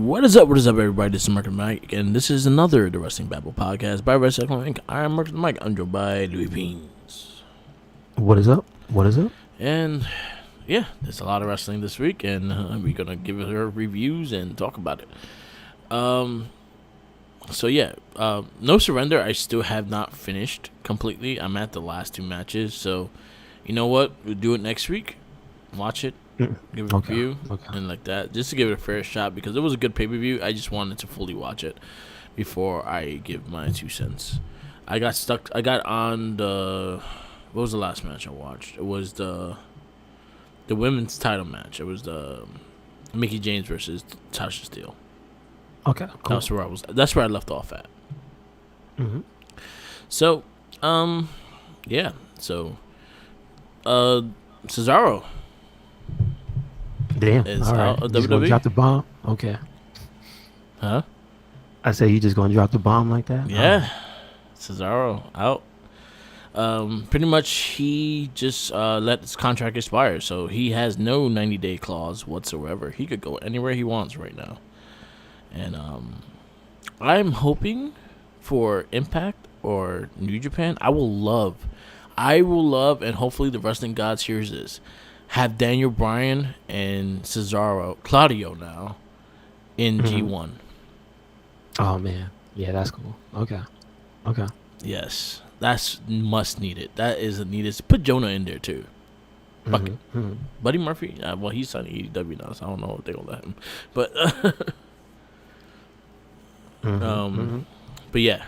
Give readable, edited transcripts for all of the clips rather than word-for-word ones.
What is up, everybody? This is Mark and Mike, and this is another The Wrestling Babble podcast by Wrestling Inc. I'm Mark and Mike. I'm joined by Louis Beans. What is up? What is up? And yeah, there's a lot of wrestling this week, and we're gonna give it our reviews and talk about it. No Surrender. I still have not finished completely. I'm at the last two matches, so you know what? We'll do it next week. Watch it. Give it a review and like that, just to give it a fair shot because it was a good pay-per-view. I just wanted to fully watch it before I give my 2 cents. I got stuck. I got on the. What was the last match I watched? It was the women's title match. It was the Mickie James versus Tasha Steele. Okay, cool. That's where I left off at. Mm-hmm. So, yeah. So, Cesaro. Damn. Is all right. out of You just gonna WWE? drop the bomb? Okay. Huh? I say you just gonna drop the bomb like that? Yeah. Cesaro out. Pretty much he just let his contract expire, so he has no 90-day clause whatsoever. He could go anywhere he wants right now. And I'm hoping for Impact or New Japan. I will love, and hopefully the wrestling gods hears this. Have Daniel Bryan and Claudio now in G1. Oh man. Yeah, that's cool. Okay. Yes, that's must needed. That is a needed. Put Jonah in there too. Fuck it. Buddy Murphy. Well, he's signing AEW now, so I don't know if they're gonna let him. But but yeah,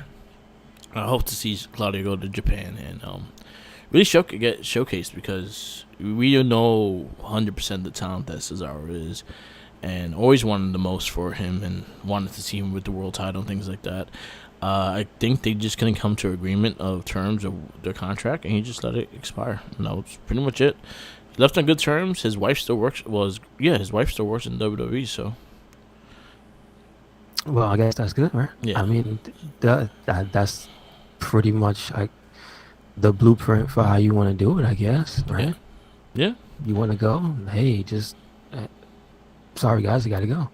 I hope to see Claudio go to Japan and really get showcased because we know 100% the talent that Cesaro is, and always wanted the most for him and wanted to see him with the world title and things like that. I think they just couldn't come to agreement of terms of their contract, and he just let it expire. And that was pretty much it. He left on good terms. His wife still works. His wife still works in WWE. So, well, I guess that's good, right? Yeah. I mean, that's pretty much like the blueprint for how you want to do it, I guess, right? Yeah. You want to go? Hey, just sorry guys, you got to go.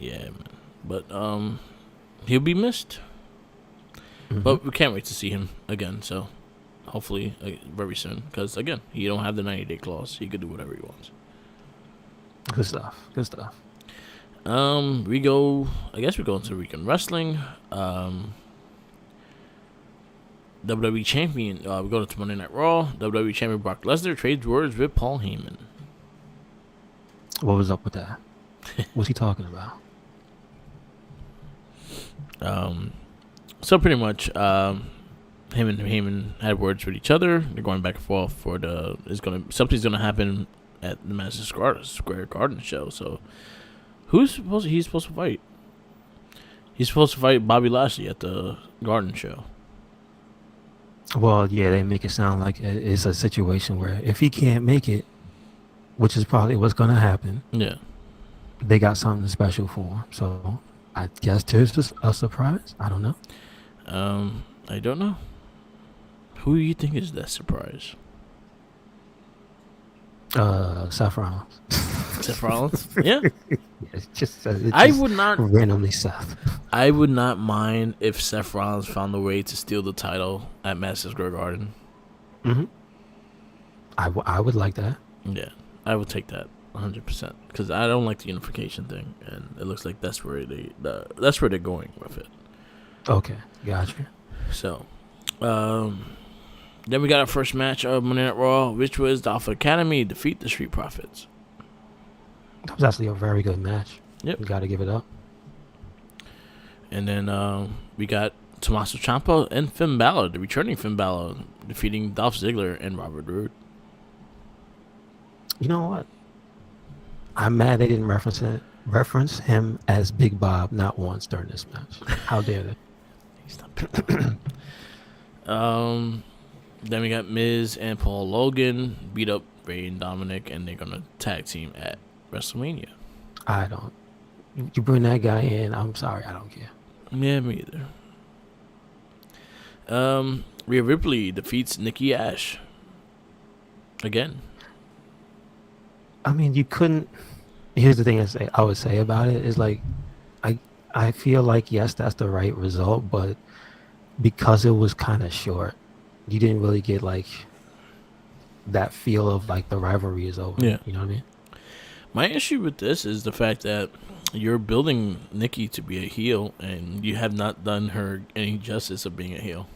Yeah, man. But he'll be missed. But we can't wait to see him again. So hopefully very soon, because again, he don't have the 90-day clause. He could do whatever he wants. Good stuff. We go. I guess we go into weekend wrestling. WWE champion. We go to Monday Night Raw. WWE champion Brock Lesnar trades words with Paul Heyman. What was up with that? What's he talking about? So pretty much, him and Heyman had words with each other. They're going back and forth for something's gonna happen at the Madison Square Garden show. So he's supposed to fight? He's supposed to fight Bobby Lashley at the Garden show. Well, yeah, they make it sound like it's a situation where if he can't make it, which is probably what's going to happen, yeah, they got something special for him. So I guess there's a surprise. I don't know. I don't know. Who do you think is that surprise? Seth Rollins. Seth Rollins? Yeah. It's just I would not randomly Seth. I would not mind if Seth Rollins found a way to steal the title at Madison Square Garden. I would like that. Yeah, I would take that 100% because I don't like the unification thing, and it looks like that's where they're going with it. Okay, gotcha. So, then we got our first match of Monday Night Raw, which was the Alpha Academy defeat the Street Profits. That was actually a very good match. Yep. You got to give it up. And then we got Tommaso Ciampa and Finn Balor, the returning Finn Balor, defeating Dolph Ziggler and Robert Roode. You know what? I'm mad they didn't reference him as Big Bob not once during this match. How dare they? He's not Big Bob. Then we got Miz and Paul Logan beat up Rey and Dominic, and they're gonna tag team at WrestleMania. I don't. You bring that guy in, I'm sorry, I don't care. Yeah, me either. Rhea Ripley defeats Nikki Ash again. I mean, you couldn't. Here's the thing I would say about it is like, I feel like yes, that's the right result, but because it was kind of short, you didn't really get like that feel of like the rivalry is over. Yeah. You know what I mean? My issue with this is the fact that you're building Nikki to be a heel, and you have not done her any justice of being a heel.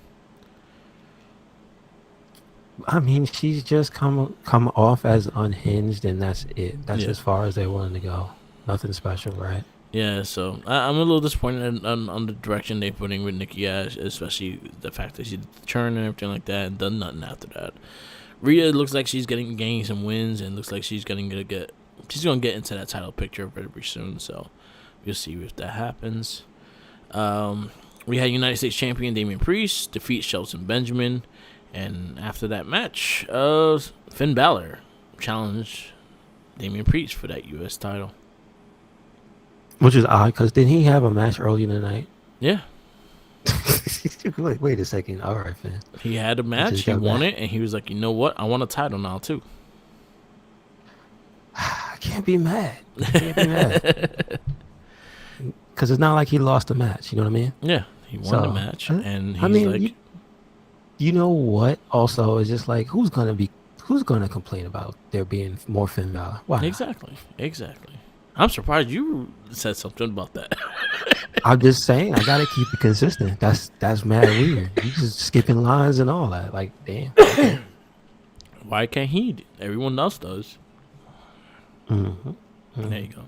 I mean, she's just come off as unhinged, and that's it. That's Yeah. as far as they're willing to go. Nothing special, right? Yeah, so I'm a little disappointed on the direction they're putting with Nikki Ash, especially the fact that she did the turn and everything like that, and done nothing after that. Rhea looks like she's gaining some wins, and looks like she's gonna get into that title picture very soon. So we'll see if that happens. We had United States Champion Damian Priest defeat Shelton Benjamin, and after that match, Finn Balor challenged Damian Priest for that U.S. title. Which is odd because didn't he have a match earlier in the night? Yeah. Wait a second. All right, Finn. He had a match, he won it, and he was like, you know what? I want a title now, too. I can't be mad. Because it's not like he lost a match. You know what I mean? Yeah, he won the match, and he's like... You know what? Also, it's just like, who's going to complain about there being more Finn Balor? Why? Exactly. I'm surprised you said something about that. I'm just saying, I gotta keep it consistent. That's mad weird. You just skipping lines and all that. Like, damn. Why can't he? Everyone else does. Mm-hmm. There you go.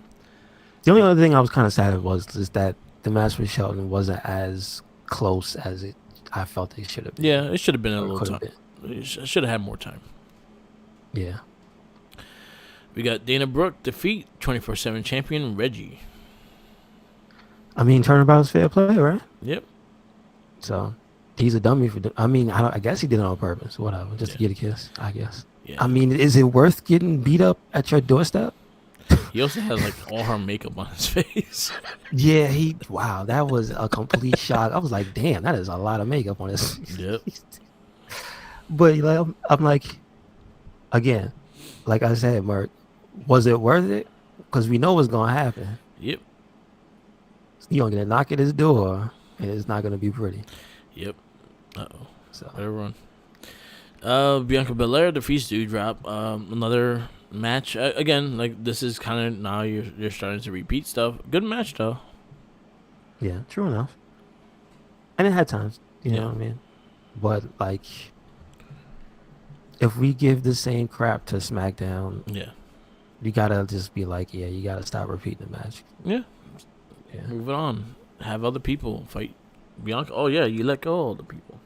The only other thing I was kind of sad about was that the match with Shelton wasn't as close as I felt it should have been. Yeah, it should have been a little time. It should have had more time. Yeah. We got Dana Brooke defeat 24/7 champion Reggie. I mean, turnabout's fair play, right? Yep. So he's a dummy for. I guess he did it on purpose. Whatever, just to get a kiss. I guess. Yeah. I mean, is it worth getting beat up at your doorstep? He also has like all her makeup on his face. Yeah, wow, that was a complete shock. I was like, damn, that is a lot of makeup on his face. Yep. But like, I'm like, again, like I said, Mark, was it worth it? Because we know what's gonna happen. Yep. You're gonna get a knock at his door, and it's not gonna be pretty. Yep. Uh-oh. So better run. Bianca Belair defeats Doudrop. Another match. Again, like this is kind of now you're starting to repeat stuff. Good match though. Yeah, true enough. And it had times, you know what I mean. But like, if we give the same crap to SmackDown, you gotta just be like, you gotta stop repeating the match. Yeah. Move it on. Have other people fight Bianca. Oh yeah, you let go of the people.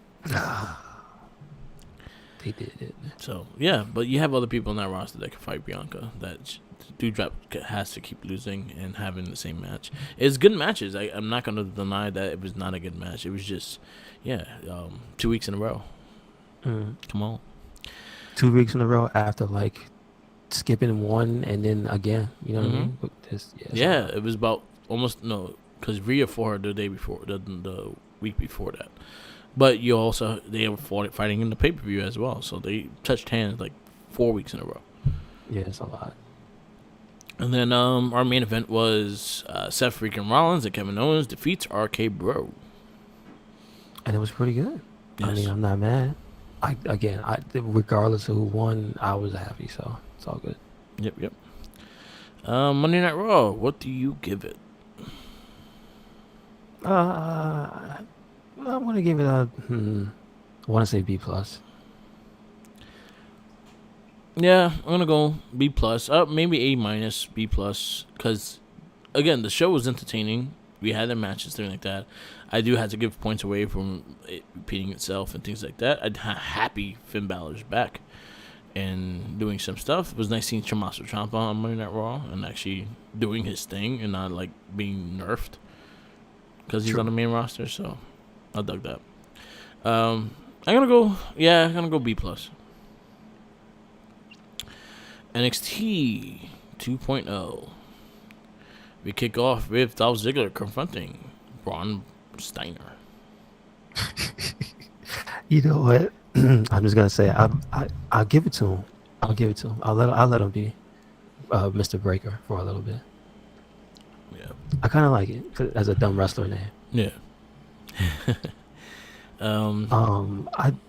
They did it. So yeah, but you have other people in that roster that can fight Bianca. That Doudrop has to keep losing and having the same match. It's good matches. I'm not gonna deny that it was not a good match. It was just 2 weeks in a row. Come on. 2 weeks in a row after like skipping one and then again. You know what I mean? It was about almost because Rhea fought her the day before, the week before that. But they were fighting in the pay-per-view as well, so they touched hands like 4 weeks in a row. Yeah, it's a lot. And then our main event was Seth freaking Rollins and Kevin Owens defeats RK Bro. And it was pretty good. Yes. I mean, I'm not mad. Regardless of who won, I was happy, so it's all good. Yep. Monday Night Raw, what do you give it? I'm gonna give it a. I want to say B+. Yeah, I'm gonna go B+. Maybe A-, B+. Because again, the show was entertaining. We had the matches, things like that. I do have to give points away from it repeating itself and things like that. I'm happy Finn Balor's back and doing some stuff. It was nice seeing Tommaso Ciampa on Monday Night Raw and actually doing his thing and not like being nerfed because he's on the main roster. So I dug that. I'm gonna go B+. NXT 2.0. We kick off with Dolph Ziggler confronting Braun Steiner. You know what? I'm just gonna say I'll give it to him. I'll let him be Mr. Breaker for a little bit. Yeah. I kind of like it 'cause as a dumb wrestler name. Yeah. um.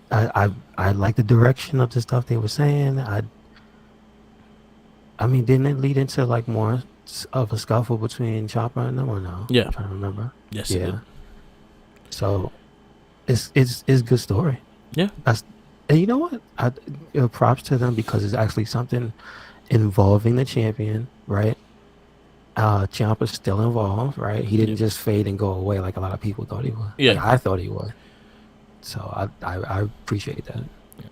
I like the direction of the stuff they were saying. I mean, didn't it lead into like more of a scuffle between Chopper and them or no? Yeah. I'm trying to remember. Yes, it did. Yeah. So it's good story. Yeah. And you know what? Props to them because it's actually something involving the champion, right? Ciampa's still involved, right? He didn't just fade and go away like a lot of people thought he would. Yeah. Like I thought he would. So I appreciate that. Yeah.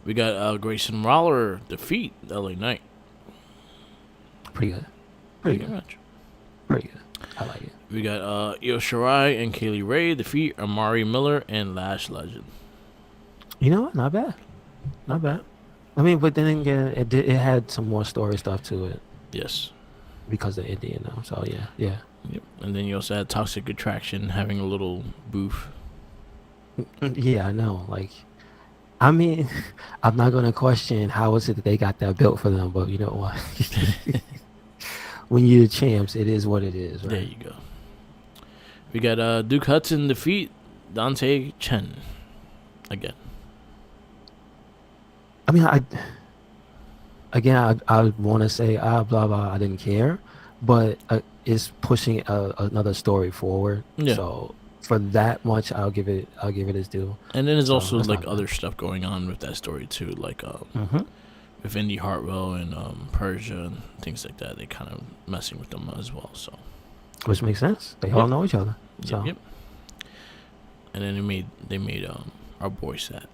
We got Grayson Waller defeat LA Knight. Pretty good. Pretty good. Much. Pretty good. I like it. We got Io Shirai and Kaylee Ray defeat Amari Miller and Lash Legend. You know what? Not bad. Not bad. I mean, but then again, it had some more story stuff to it. Yes. Because of Indian, though. So yeah. Yep. And then you also had Toxic Attraction having a little booth. Yeah, I know. Like, I mean, I'm not gonna question how is it that they got that built for them, but you know what? When you're the champs, it is what it is, right? There you go. We got Duke Hudson defeat Dante Chen again. I mean, I want to say blah blah. I didn't care, but it's pushing another story forward. Yeah. So for that much, I'll give it its due. And then there's also like other stuff going on with that story too, like with Indy Hartwell and Persia and things like that. They kind of messing with them as well. So, which makes sense. They all know each other. So. Yep. And then they made our boy sad.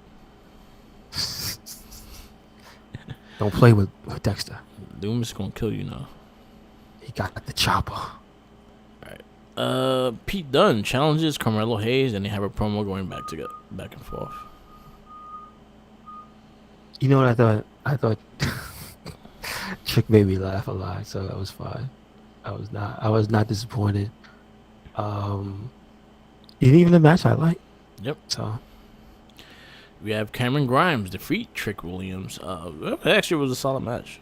Don't play with Dexter. Doom is gonna kill you now. He got the chopper. Alright. Pete Dunne challenges Carmelo Hayes, and they have a promo going back and forth. You know what I thought Trick made me laugh a lot, so that was fine. I was not disappointed. Even the match I like. Yep. So we have Cameron Grimes defeat Trick Williams. It actually was a solid match.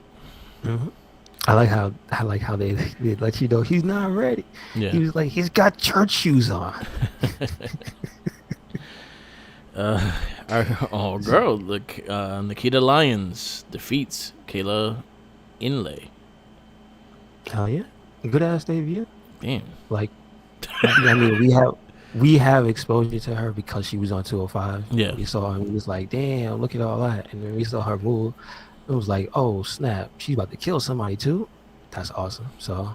Mm-hmm. I like how they let you know he's not ready. Yeah. He was like, he's got church shoes on. Our girl, Nikita Lyons defeats Kayla Inlay. Hell yeah, good ass debut. Damn. Like, I mean, we have exposure to her because she was on 205. Yeah. We saw her and we was like, damn, look at all that. And then we saw her move. It was like, oh snap, she's about to kill somebody too. That's awesome. So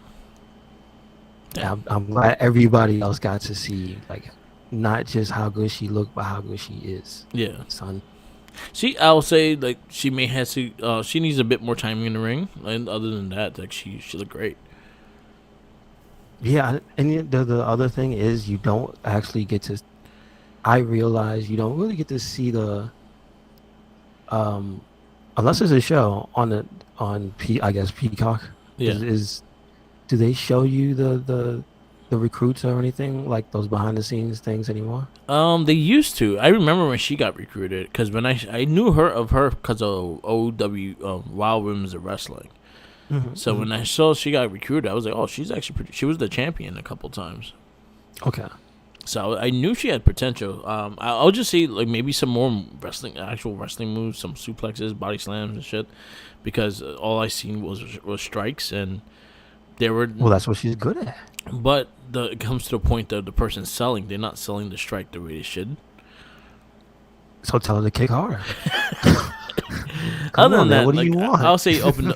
I'm glad everybody else got to see, like, not just how good she looked, but how good she is. Yeah, son. I'll say, like, she may have to. She needs a bit more time in the ring, and other than that, like, she looked great. Yeah, and the other thing is you don't actually get to. I realize you don't really get to see the. Unless it's a show on I guess Peacock. Yeah. Do they show you the recruits or anything like those behind the scenes things anymore? They used to. I remember when she got recruited, because when I knew her because of OW Wild Women's of Wrestling. Mm-hmm, so when I saw she got recruited, I was like, oh, she's actually she was the champion a couple times. Okay. So I knew she had potential. I'll just say, like, maybe some more actual wrestling moves, some suplexes, body slams and shit, because all I seen was strikes, and there were. Well, that's what she's good at. But it comes to the point that the person selling, they're not selling the strike the way they should. So tell her to kick harder. Other than that, what like, do you want? I'll say try to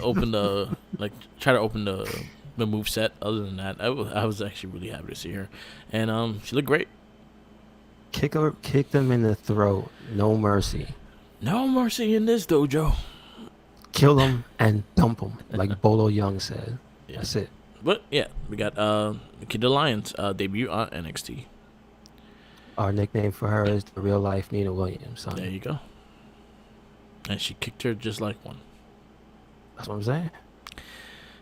open the move set. Other than that, I was actually really happy to see her, and she looked great. Kick them in the throat. No mercy. No mercy in this dojo. Kill them and dump them, like Bolo Young said. Yeah. That's it. But yeah, we got Nikita Lyons debut on NXT. Our nickname for her is the real life Nina Williams. Son. There you go. And she kicked her just like one. That's what I'm saying.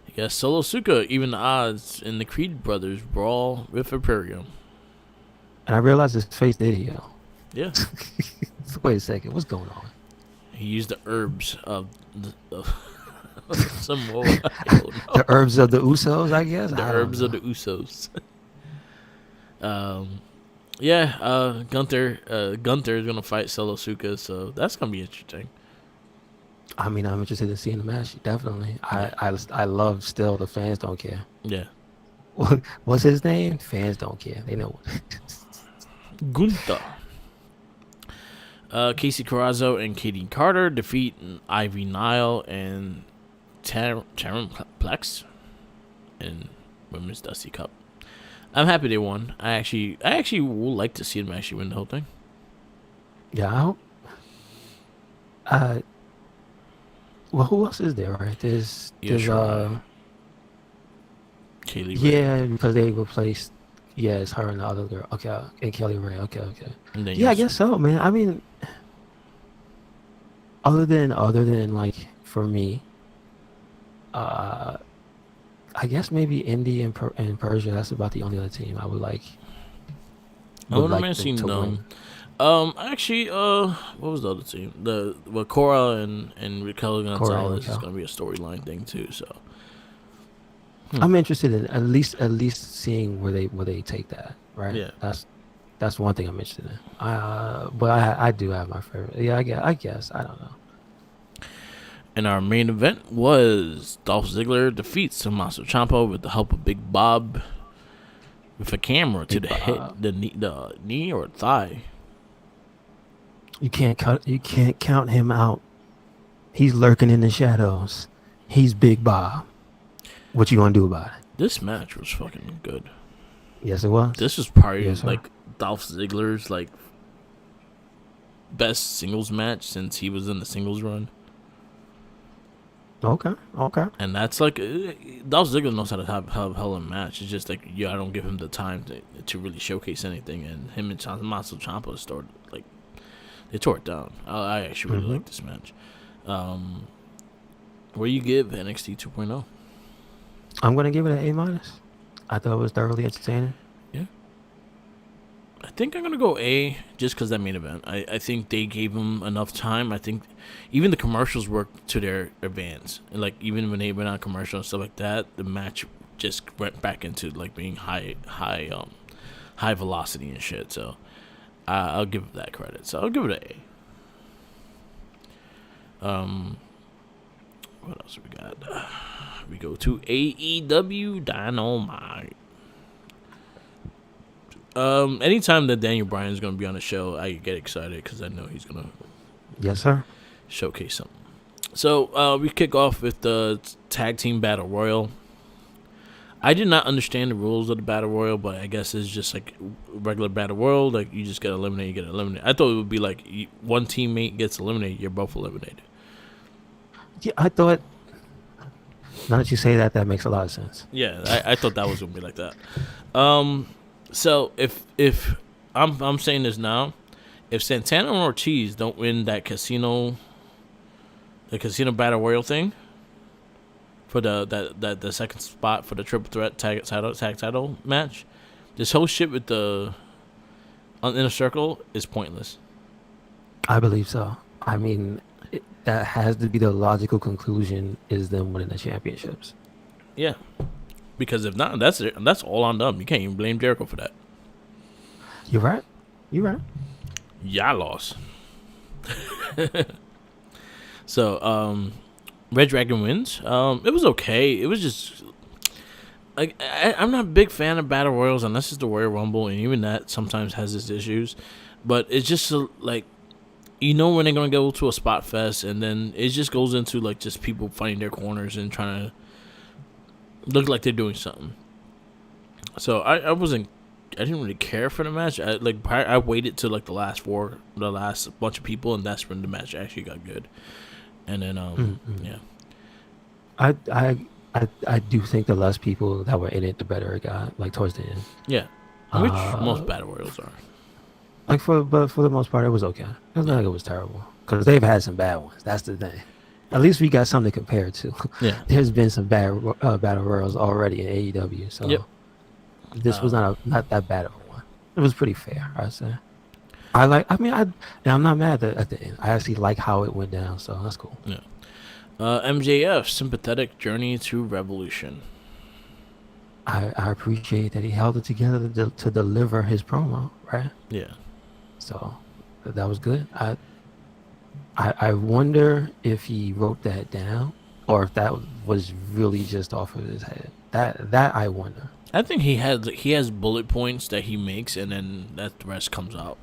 You got Solo Suka, even the odds in the Creed Brothers brawl with Imperium. And I realized his face did heal. Yeah. Wait a second, what's going on? He used the herbs of Samoa. I don't know. The herbs of the Usos, I guess. The I don't herbs know. of the Usos. Yeah. Gunther is gonna fight Solo Suka, so that's gonna be interesting. I mean, I'm interested in seeing the match. Definitely. Yeah. I love still the fans don't care. Yeah. What's his name? Fans don't care. They know. Gunther. Casey Carrazzo and Katie Carter defeat Ivy Nile and Taryn Plex in Women's Dusty Cup. I'm happy they won. I actually would like to see them actually win the whole thing. Yeah, I hope. Well, who else is there? Right? There's Kaylee Ray. yeah, because they replaced. Yeah, it's her and the other girl. Okay, and Kelly Ray. Okay. And then Yeah, I guess so, man. I mean, other than like for me, I guess maybe Indy and Persia. That's about the only other team I would like. I would like seen them. Actually, what was the other team? The Cora and Raquel Gonzalez is gonna be a storyline thing too. So I'm interested in at least seeing where they take that. Right. Yeah. That's one thing I'm interested in. But I do have my favorite. Yeah, I guess I don't know. And our main event was Dolph Ziggler defeats Tommaso Ciampa with the help of Big Bob with a camera to the head, the knee or thigh. You can't count him out. He's lurking in the shadows. He's Big Bob. What you gonna do about it? This match was fucking good. Yes, it was. This was probably like Dolph Ziggler's like best singles match since he was in the singles run. Okay. And that's like Dolph Ziggler knows how to have hell of a match. It's just like I don't give him the time to really showcase anything. And him and Tommaso Ciampa started like they tore it down. I actually really like this match. What do you give NXT 2.0? I'm gonna give it an A-. I thought it was thoroughly entertaining. Yeah. I think I'm gonna go A just because that main event. I think they gave them enough time. I think even the commercials worked to their advance. Like even when they went on commercial and stuff like that, the match just went back into like being high velocity and shit. So I'll give it that credit. So I'll give it an A. What else we got? We go to AEW Dynamite. Anytime that Daniel Bryan is going to be on the show, I get excited because I know he's going to Yes, sir. showcase something. So we kick off with the tag team battle royal. I did not understand the rules of the battle royal, but I guess it's just like regular battle royal. Like you just get eliminated, you get eliminated. I thought it would be like one teammate gets eliminated, you're both eliminated. Yeah, I thought. Now that you say that, that makes a lot of sense. Yeah, I thought that was gonna be like that. So if I'm saying this now, if Santana and Ortiz don't win that casino battle royal thing for the second spot for the triple threat tag title match, this whole shit with the Inner Circle is pointless. I believe so. I mean, that has to be the logical conclusion is them winning the championships. Yeah, because if not, that's it. That's all on them. You can't even blame Jericho for that. You're right. Yeah, I lost. So, Red Dragon wins. It was okay. It was just like I'm not a big fan of battle royals unless it's the Royal Rumble, and even that sometimes has its issues. But it's just like, you know, when they're gonna go to a spot fest, and then it just goes into like just people finding their corners and trying to look like they're doing something. So I didn't really care for the match. I waited till like the last bunch of people, and that's when the match actually got good. And then yeah, I do think the less people that were in it, the better it got. Like towards the end. Yeah, which most battle royals are. Like but for the most part, it was okay. It's not like it was terrible because they've had some bad ones. That's the thing. At least we got something to compare to. Yeah, there's been some bad battle royals already in AEW, so this was not that bad of a one. It was pretty fair, I'd say. And I'm not mad at the end. I actually like how it went down, so that's cool. Yeah. MJF sympathetic journey to revolution. I appreciate that he held it together to deliver his promo, right? Yeah. So that was good. I wonder if he wrote that down or if that was really just off of his head. That I wonder. I think he has bullet points that he makes, and then the rest comes out.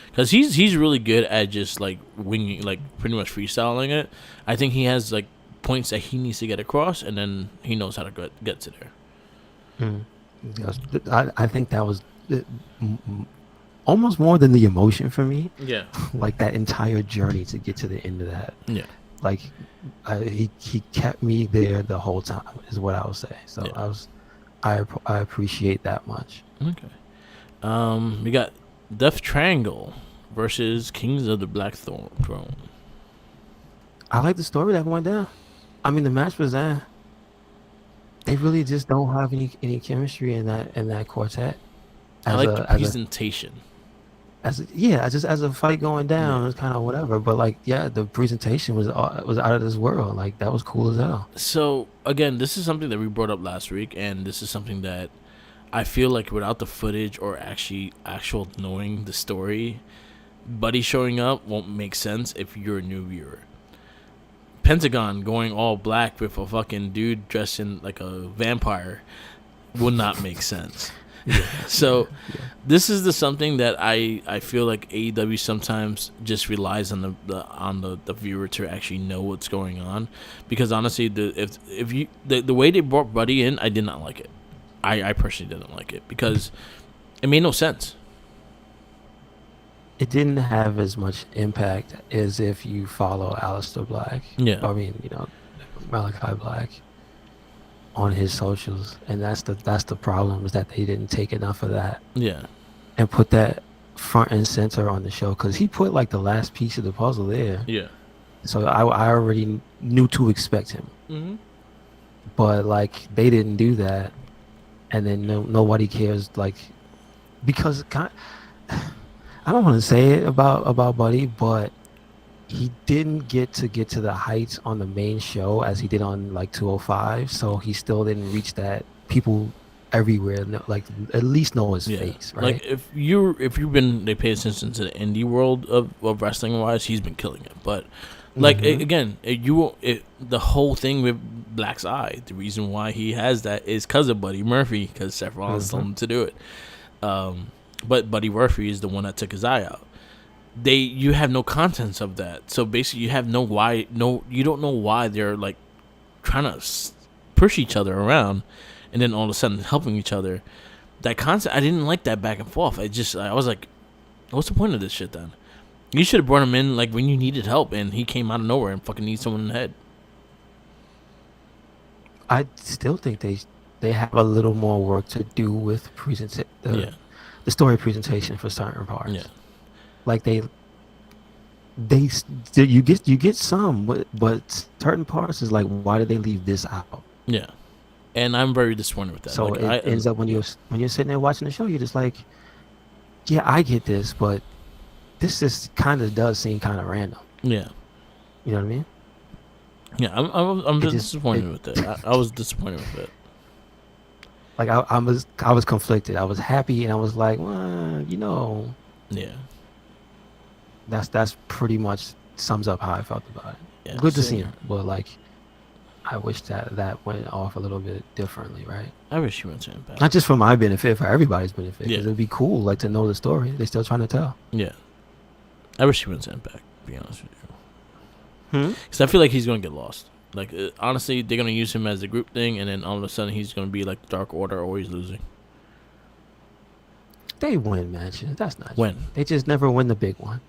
Because he's really good at just like winging, like pretty much freestyling it. I think he has like points that he needs to get across, and then he knows how to get to there. I think that was almost more than the emotion for me. Yeah. Like that entire journey to get to the end of that. Yeah. Like he kept me there the whole time is what I would say. So yeah. I appreciate that much. Okay. We got Death Triangle versus Kings of the Black Throne. I like the story that went down. I mean, the match was there. They really just don't have any chemistry in that quartet. I like the presentation. As a fight going down, it's kind of whatever. But like, the presentation was out of this world. Like that was cool as hell. So again, this is something that we brought up last week, and this is something that I feel like without the footage or actual knowing the story, Buddy showing up won't make sense if you're a new viewer. Pentagon going all black with a fucking dude dressed in like a vampire would not make sense. So this is something that I feel like AEW sometimes just relies on the viewer to actually know what's going on, because honestly the way they brought Buddy in, I did not like it. I personally didn't like it because it made no sense. It didn't have as much impact as if you follow Aleister Black. Yeah. I mean, Malachi Black on his socials, and that's the problem, is that they didn't take enough of that. Yeah. And put that front and center on the show, because he put like the last piece of the puzzle there. Yeah. So I already knew to expect him. Mm-hmm. But like they didn't do that, and then nobody cares, like, because I don't want to say it about Buddy, but he didn't get to the heights on the main show as he did on like 205, so he still didn't reach that people everywhere like at least know his face, right? Like if you've been they pay attention to the indie world of wrestling wise, he's been killing it. But like again, the whole thing with Black's eye, the reason why he has that is because of Buddy Murphy, because Seth Rollins told him to do it. But Buddy Murphy is the one that took his eye out. You have no contents of that, so basically you don't know why they're like trying to push each other around, and then all of a sudden helping each other. That concept, I didn't like that back and forth. I was like, what's the point of this shit then? You should have brought him in like when you needed help, and he came out of nowhere and fucking needs someone in the head. I still think they have a little more work to do with the story presentation for certain parts. Yeah. Like you get some, but certain parts is like, why did they leave this out? Yeah, and I'm very disappointed with that. So like, it ends up when you're sitting there watching the show, you're just like, yeah, I get this, but this just kind of does seem kind of random. Yeah, you know what I mean? Yeah, I'm disappointed with that. I was disappointed with it. Like I was conflicted. I was happy, and I was like, well, yeah. That's pretty much sums up how I felt about it. Yeah, good to see him, but like, I wish that went off a little bit differently, right? I wish he went to Impact. Not just for my benefit, for everybody's benefit. Yeah. Because it'd be cool, like, to know the story they're still trying to tell. Yeah, I wish he went to Impact, to be honest with you. Because I feel like he's gonna get lost. Like honestly, they're gonna use him as a group thing, and then all of a sudden he's gonna be like Dark Order, always losing. They win matches. That's not when true. They just never win the big one.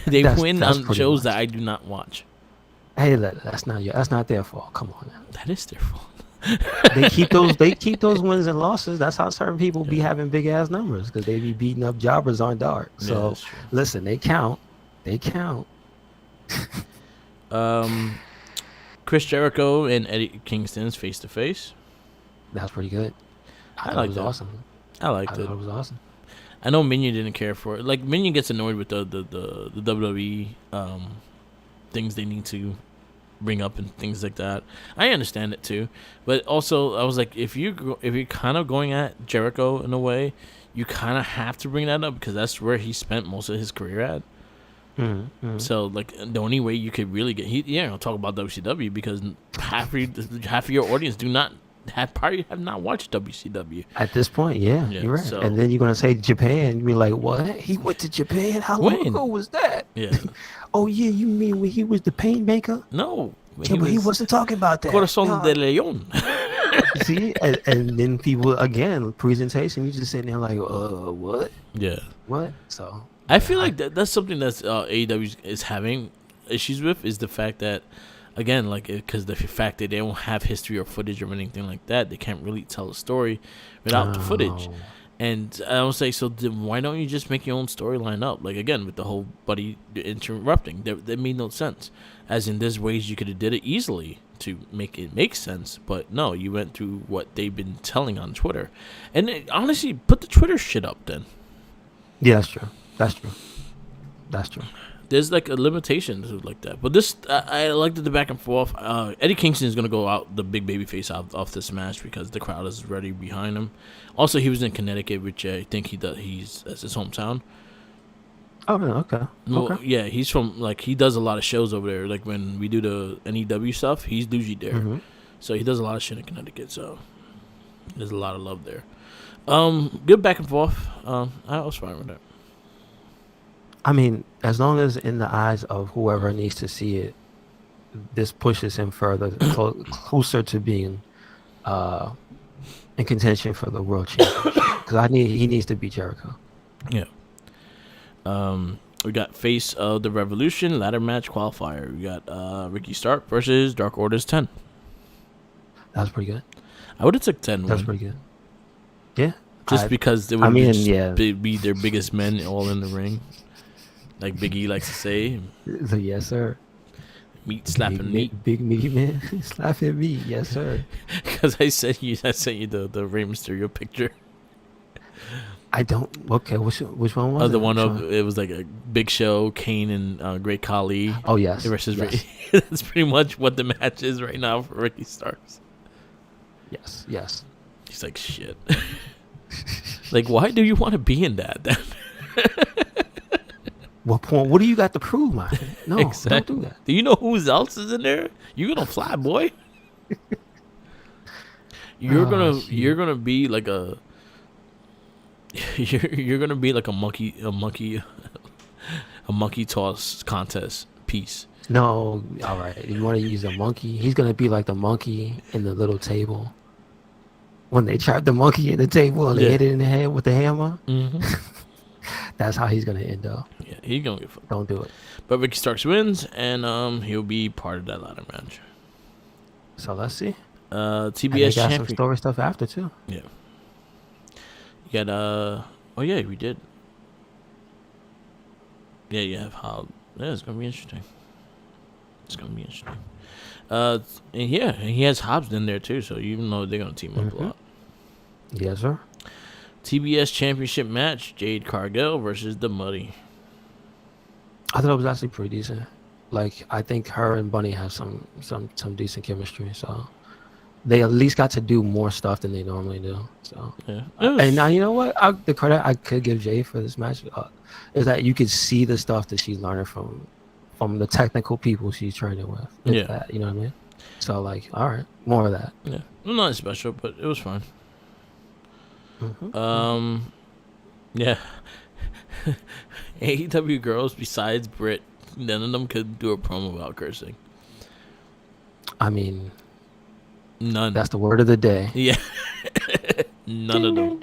They win on shows that I do not watch. Hey, that's not their fault. Come on now. That is their fault. They keep those wins and losses. That's how certain people be having big ass numbers, because they be beating up jobbers on Dark. So listen, they count. Chris Jericho and Eddie Kingston's face to face. That was pretty good. I liked it. It was awesome. I liked it. It was awesome. I know Minion didn't care for it. Like Minion gets annoyed with the WWE things they need to bring up and things like that. I understand it too, but also I was like, if you're kind of going at Jericho in a way, you kind of have to bring that up because that's where he spent most of his career at. So like the only way you could really get talk about WCW because half of your audience probably have not watched WCW at this point. Yeah, you're right. So, and then you're gonna say Japan, you're like, what? He went to Japan? How long ago was that? Yeah. Oh yeah, you mean when he was the pain maker? No, but he wasn't talking about that. Corazón de León. See, and then people again presentation. You just sitting there like, what? Yeah. What? So I feel like that's something that's AEW is having issues with is the fact that, again, like because the fact that they don't have history or footage or anything like that, they can't really tell a story without the footage. And I would say, so then why don't you just make your own storyline up? Like again, with the whole Buddy interrupting, that made no sense. As in, there's ways you could have did it easily to make it make sense, but no, you went through what they've been telling on Twitter, and honestly, put the Twitter shit up then. Yeah, that's true. There's like a limitation to like that, but this I liked the back and forth. Eddie Kingston is gonna go out the big baby face off this match because the crowd is ready behind him. Also, he was in Connecticut, which I think that's his hometown. Oh, okay. Well, yeah, he's from he does a lot of shows over there. Like when we do the NEW stuff, he's usually there. So he does a lot of shit in Connecticut. So there's a lot of love there. Good back and forth. I was fine with that. I mean, as long as in the eyes of whoever needs to see it, this pushes him further closer to being in contention for the world championship. Because he needs to beat Jericho. Yeah. We got Face of the Revolution ladder match qualifier. We got Ricky Stark versus Dark Order's 10. That was pretty good. I would have took 10. That was pretty good. Yeah. Just because it would be their biggest men all in the ring. Like Big E likes to say. Yes, sir. Meat slapping meat. Big meaty man slapping meat. Yes, sir. Because I sent you the Rey Mysterio picture. I don't. Okay, which one was it? The one it was like a Big Show, Kane, and Great Khali. Oh yes. Versus Ray. That's pretty much what the match is right now for Ricky Starks. Yes. He's like shit. Like, why do you want to be in that then? What point? What do you got to prove, my friend? No, exactly. Don't do that. Do you know who else is in there? You're gonna fly, boy. You're gonna be like a. You're gonna be like a monkey toss contest piece. No, all right. You want to use a monkey? He's gonna be like the monkey in the little table. When they trap the monkey in the table and they hit it in the head with the hammer. That's how he's gonna end up. Yeah, he's gonna get fucked. Don't do it. But Ricky Starks wins, and he'll be part of that ladder match. So let's see. TBS got some story stuff after too. Yeah. You got oh yeah, we did. Yeah, you have how. Yeah, it's gonna be interesting. And he has Hobbs in there too, so you know they're gonna team up a lot. Yes, sir. TBS Championship match: Jade Cargill versus the Muddy. I thought it was actually pretty decent. Like I think her and Bunny have some decent chemistry, so they at least got to do more stuff than they normally do. So yeah. And now you know what? The credit I could give Jade for this match is that you could see the stuff that she's learning from the technical people she's training with. Yeah. That, you know what I mean? So like, all right, more of that. Yeah, not special, but it was fun. Yeah. AEW girls besides Britt, none of them could do a promo without cursing. I mean, none. That's the word of the day. Yeah. None of them.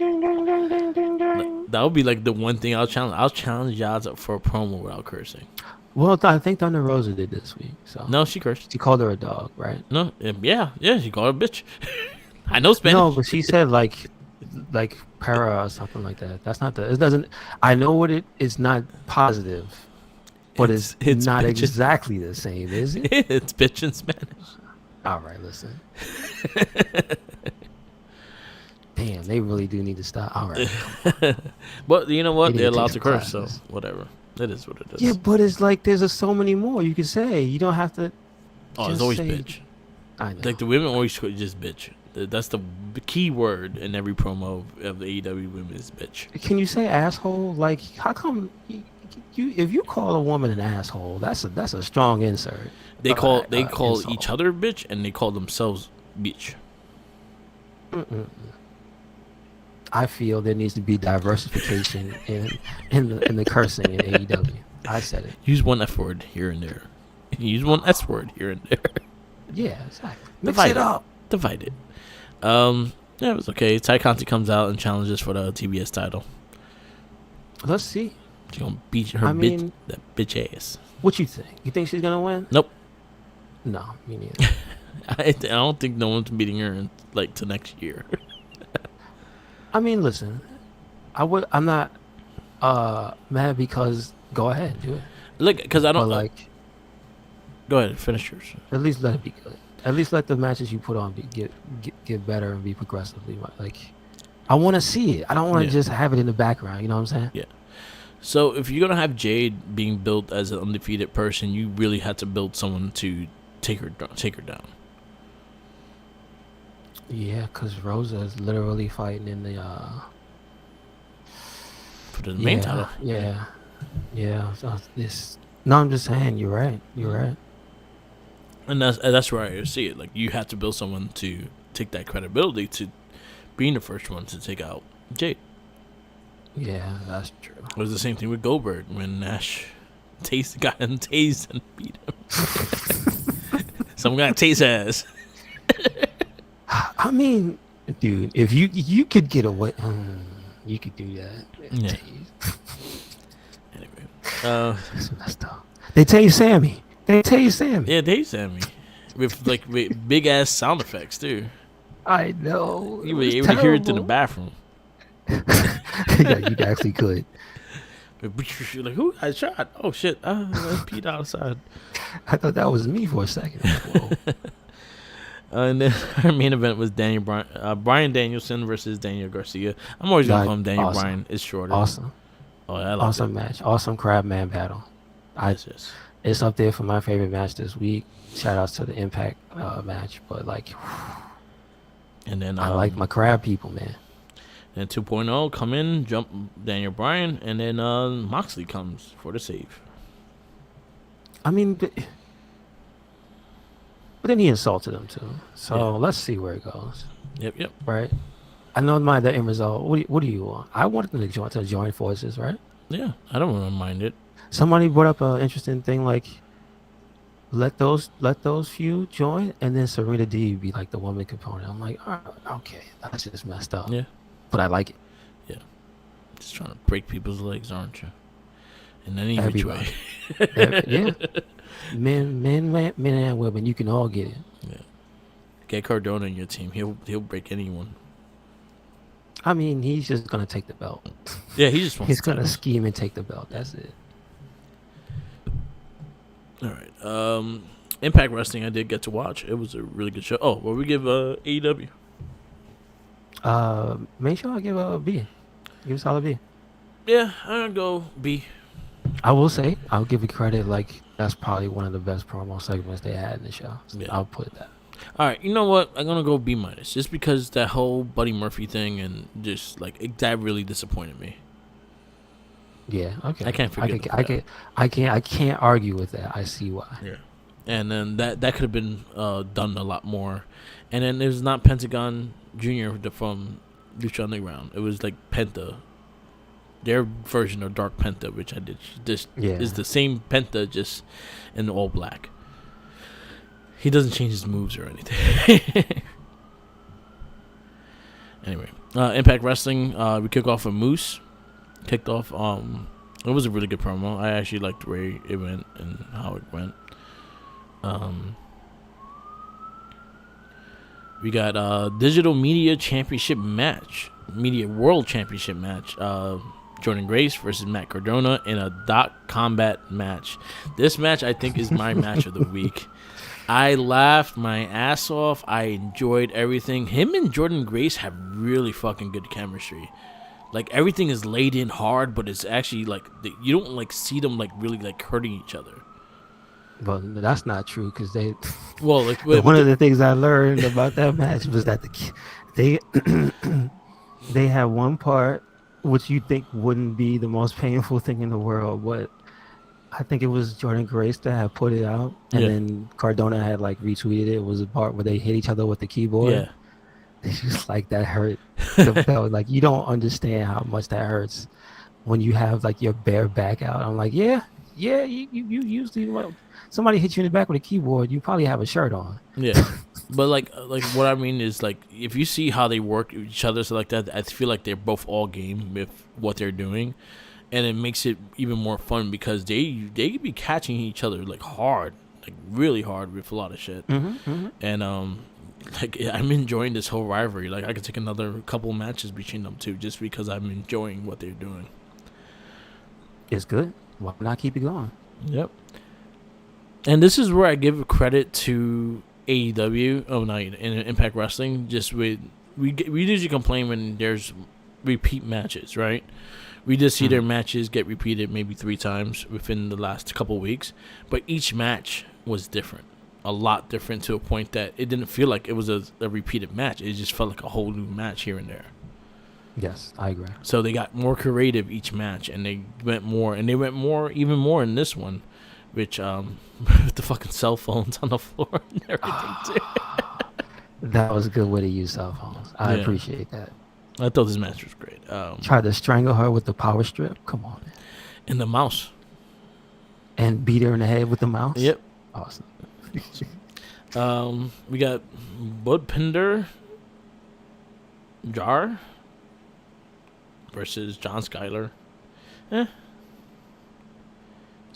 That would be like the one thing I'll challenge y'all for a promo without cursing. Well, I think Thunder Rosa did this week. So no, she cursed. She called her a dog, right? No, yeah, she called her a bitch. I know Spanish. No, but she said like para or something like that. That's not it doesn't. I know what it's not positive, but it's not exactly the same, is it? It's bitch in Spanish. All right, listen. Damn, they really do need to stop. All right. But you know what? They're allowed to curse, so whatever. It is what it is. Yeah, but it's like there's so many more you can say. You don't have to. Oh, it's always bitch. I know. Like the women always just bitch. That's the key word in every promo of the AEW women is bitch. Can you say asshole? Like, how come you if you call a woman an asshole, that's a strong insert. They call insult. each other bitch, and they call themselves bitch. I feel there needs to be diversification in the cursing in AEW. I said it. Use one F word here and there. Use one S word here and there. Yeah, exactly. Mix it up. Divide it. Yeah, it was okay. Ty Conti comes out and challenges for the TBS title. Let's see. She's gonna beat her that bitch ass. What you think? You think she's gonna win? Nope. No, me neither. I don't think no one's beating her till next year. I mean, listen, I'm not mad because go ahead, do it. Look, because I don't go ahead, finish yours. At least let it be good. At least let the matches you put on get better and be progressively like. I want to see it. I don't want to just have it in the background. You know what I'm saying? Yeah. So if you're gonna have Jade being built as an undefeated person, you really had to build someone to take her down. Yeah, because Rosa is literally fighting in the for the main title. Yeah. So no, I'm just saying you're right. And that's where I see it. Like you have to build someone to take that credibility to being the first one to take out Jade. Yeah, that's true. It was the same thing with Goldberg when Nash got him tased and beat him. Someone got tased ass. I mean, dude, if you could get away, you could do that. Yeah. Anyway, that's messed up. They tased Sammy. Yeah, tased Sammy with big ass sound effects too. I know. You were able to hear it in the bathroom. Yeah, you actually could. Like, who got shot? Oh shit! I peed outside. I thought that was me for a second. Whoa. And then our main event was Bryan Danielson versus Daniel Garcia. I'm always gonna call him Daniel Bryan. It's shorter. Awesome. Oh, I like awesome match. Awesome crab man battle. Yes. It's up there for my favorite match this week. Shout outs to the Impact match, but like, and then I like my crab people, man. Then 2.0 come in, jump Daniel Bryan, and then Moxley comes for the save. I mean, but then he insulted him too. So let's see where it goes. Yep. Right. I know the end result. What do you want? I wanted them to join forces, right? Yeah, I don't want to mind it. Somebody brought up an interesting thing, like let those few join, and then Serena D be like the woman component. I'm like, all right, okay, that's just messed up. Yeah, but I like it. Yeah, just trying to break people's legs, aren't you? In any which way. Yeah, men and women, you can all get it. Yeah, get Cardona in your team. He'll break anyone. I mean, he's just gonna take the belt. Yeah, he's gonna scheme and take the belt. That's it. All right. Impact Wrestling, I did get to watch. It was a really good show. Oh, well, we give AEW. Make sure I give a B. Give a solid B. Yeah, I'm gonna go B. I will say, I'll give you credit. Like that's probably one of the best promo segments they had in the show. So I'll put it that. All right, you know what? I'm gonna go B-, just because that whole Buddy Murphy thing and just like that really disappointed me. Yeah, okay. I can't forget. I can't argue with that. I see why. Yeah, and then that could have been done a lot more. And then there's not Pentagon Jr. from Lucha Underground. It was like Penta, their version of Dark Penta, which I did. This is the same Penta, just in all black. He doesn't change his moves or anything. Anyway, Impact Wrestling. We kick off with Moose. Kicked off. It was a really good promo. I actually liked the way it went and how it went. We got Digital Media Championship match, Media World Championship match. Jordan Grace versus Matt Cardona in a Doc Combat match. This match, I think, is my match of the week. I laughed my ass off. I enjoyed everything. Him and Jordan Grace have really fucking good chemistry. Like, everything is laid in hard, but it's actually, like, you don't, like, see them, like, really, like, hurting each other. But that's not true because they. Well, like One of the things I learned about that match was that they they had one part which you think wouldn't be the most painful thing in the world, but I think it was Jordan Grace that had put it out, and yeah, then Cardona had like retweeted it. It was a part where they hit each other with the keyboard. yeah. It's just like that hurt the belt. Like you don't understand how much that hurts when you have like your bare back out. I'm like, yeah, yeah. You usually somebody hit you in the back with a keyboard, you probably have a shirt on. Yeah, but like what I mean is like if you see how they work with each other, so like that, I feel like they're both all game with what they're doing, and it makes it even more fun because they be catching each other like hard, like really hard with a lot of shit, and like I'm enjoying this whole rivalry. Like I could take another couple matches between them two just because I'm enjoying what they're doing. It's good. Why not keep it going? Yep. And this is where I give credit to AEW. Oh, no, in Impact Wrestling. Just with we usually complain when there's repeat matches, right? We just see their matches get repeated maybe 3 times within the last couple weeks, but each match was different, a lot different to a point that it didn't feel like it was a repeated match. It just felt like a whole new match here and there. Yes, I agree. So they got more creative each match, and they went more, even more in this one. Which with the fucking cell phones on the floor and everything too. That was a good way to use cell phones. I appreciate that. I thought this match was great. Tried to strangle her with the power strip. Come on, man. And the mouse. And beat her in the head with the mouse. Yep. Awesome. We got Budpinder Jar versus John Skyler.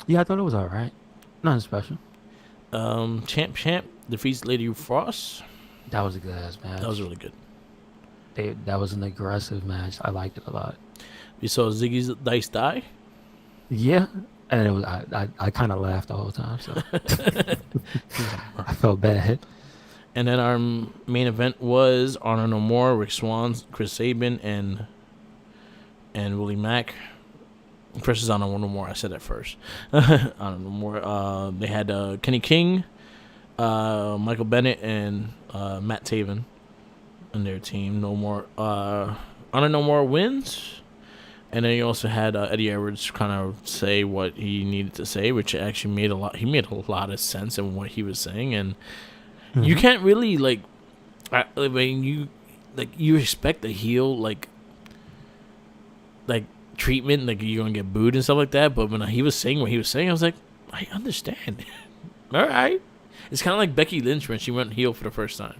Yeah, I thought it was all right. Nothing special. Champ defeats Lady Frost. That was a good ass match. That was really good. That was an aggressive match. I liked it a lot. We saw Ziggy's Dice die. Yeah, and it was I kind of laughed the whole time, so I felt bad. And then our main event was Honor No More, Rick Swan, Chris Sabin, and Willie Mack versus Honor No More. I said that first. Honor No More. They had Kenny King, Michael Bennett, and Matt Taven in their team. No More. Honor No More wins. And then you also had Eddie Edwards kind of say what he needed to say, which actually made a lot. He made a lot of sense in what he was saying, and you can't really I mean, you expect a heel like treatment, like you're gonna get booed and stuff like that. But when he was saying what he was saying, I was like, I understand. All right, it's kind of like Becky Lynch when she went heel for the first time.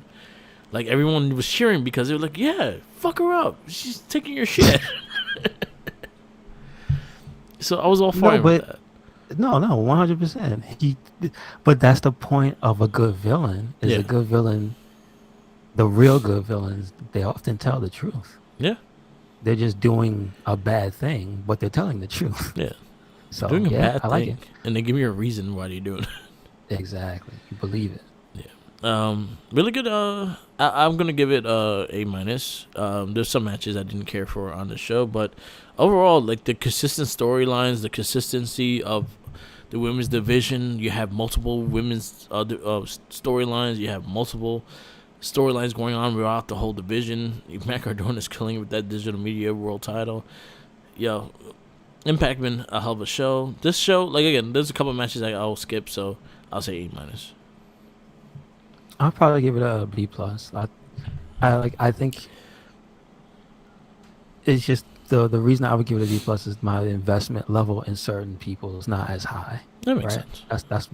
Like everyone was cheering because they were like, yeah, fuck her up. She's taking your shit. So I was all fine with that. No, 100%. But that's the point of a good villain. Is a good villain. The real good villains, they often tell the truth. Yeah. They're just doing a bad thing, but they're telling the truth. Yeah. So doing a bad I like thing, it. and they give you a reason why they're doing it. Exactly. You believe it. Yeah. Really good. I'm gonna give it A minus. There's some matches I didn't care for on the show, but overall, like the consistent storylines, the consistency of the women's division. You have multiple women's storylines. You have multiple storylines going on throughout the whole division. Matt Cardona is killing it with that digital media world title. Yo, Impact been a hell of a show. This show, like again, there's a couple of matches I'll skip, so I'll say A minus. I'll probably give it a B plus. I think it's just the reason I would give it a B plus is my investment level in certain people is not as high. That makes sense. That's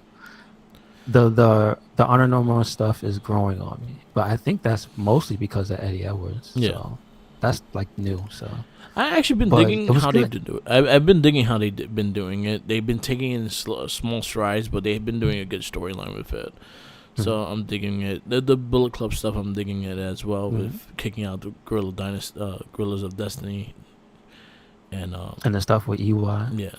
the Honor No More stuff is growing on me, but I think that's mostly because of Eddie Edwards. Yeah. So that's like new. So I actually been digging how they do it. I've been digging how they've been doing it. They've been taking in small strides, but they've been doing a good storyline with it. So I'm digging it. The Bullet Club stuff, I'm digging it as well with kicking out the Gorillas of Destiny, and the stuff with EY. Yeah.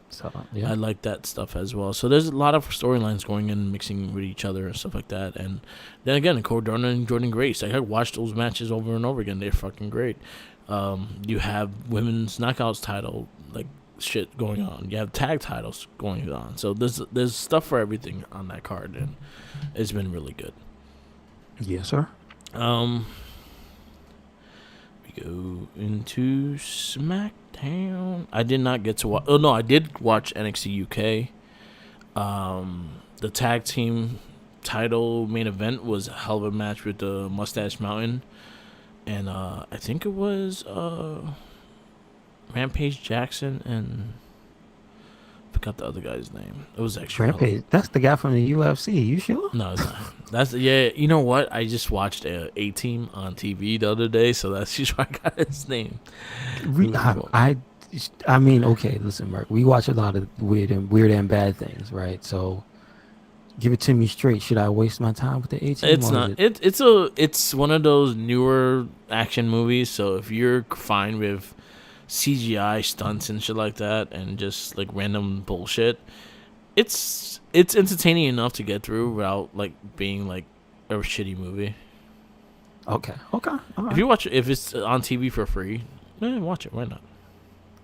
So yeah, I like that stuff as well. So there's a lot of storylines going in, mixing with each other and stuff like that. And then again, Cardona and Jordan Grace. Like I watched those matches over and over again. They're fucking great. You have women's knockouts title. Like shit going on. You have tag titles going on. So there's stuff for everything on that card, and it's been really good. Yes, sir. We go into SmackDown. I did not get to watch. Oh no, I did watch NXT UK. The tag team title main event was a hell of a match with the Mustache Mountain, and I think it was Rampage Jackson and I forgot the other guy's name. It was actually Rampage. That's the guy from the UFC. You sure? No, it's not. That's yeah. You know what? I just watched A Team on TV the other day, so that's just why I got his name. I mean, okay. Listen, Mark. We watch a lot of weird and bad things, right? So, give it to me straight. Should I waste my time with the A Team? It's not. It's one of those newer action movies. So if you're fine with CGI stunts and shit like that, and just like random bullshit, it's entertaining enough to get through without like being like a shitty movie. Okay. All right. If it's on TV for free, watch it. Why not?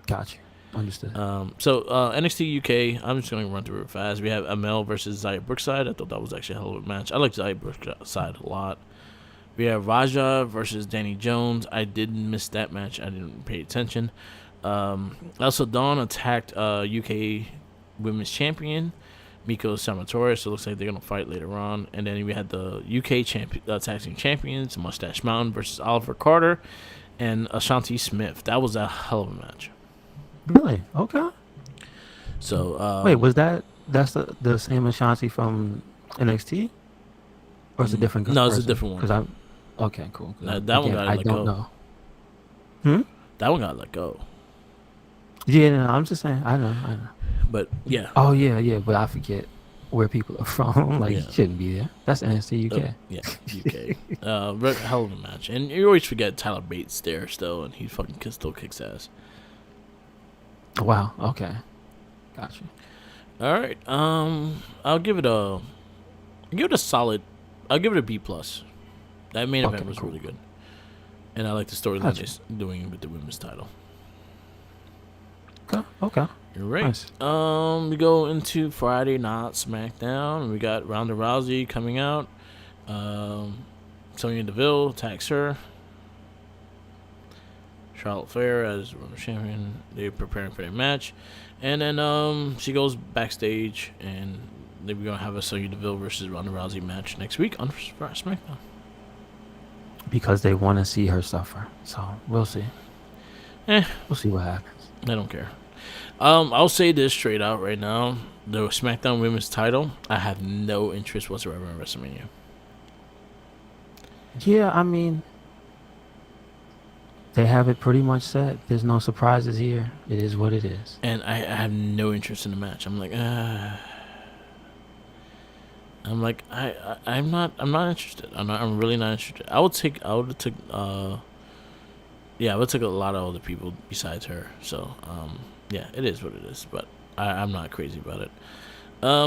Gotcha. Understood. So NXT UK, I'm just going to run through it fast. We have Amel versus Zaya Brookside. I thought that was actually a hell of a match. I like Zaya Brookside a lot. We have Raja versus Danny Jones. I did miss that match. I didn't pay attention. Also, Dawn attacked UK Women's Champion Miko Samatore, so it looks like they're going to fight later on. And then we had the UK tag team champions, Mustache Mountain versus Oliver Carter and Ashanti Smith. That was a hell of a match. Really? Okay. So wait, that's the same Ashanti from NXT, or is it a different? No, it's a different one. Because I'm okay, cool. That one got let go. I don't know. That one got let go. Yeah, no, I'm just saying. I know. But yeah. Oh yeah. But I forget where people are from. Like, you shouldn't be there. That's NXT UK. Yeah, UK. Hell of a match, and you always forget Tyler Bates there still, and he fucking still kicks ass. Wow. Okay. Gotcha. All right. I'll give it a solid. I'll give it a B plus. That main event was really good, and I like the storyline they're doing with the women's title. Okay. You're right. Nice. We go into Friday Night SmackDown. We got Ronda Rousey coming out. Sonya Deville attacks her. Charlotte Flair as Women's Champion. They're preparing for their match. And then she goes backstage, and they're going to have a Sonya Deville versus Ronda Rousey match next week on SmackDown. Because they want to see her suffer. So, we'll see. We'll see what happens. I don't care. I'll say this straight out right now. The SmackDown Women's title, I have no interest whatsoever in WrestleMania. Yeah, I mean, they have it pretty much set. There's no surprises here. It is what it is. And I have no interest in the match. I'm like, I'm not interested. I'm really not interested. I would take a lot of other people besides her. So, yeah, it is what it is. But I'm not crazy about it.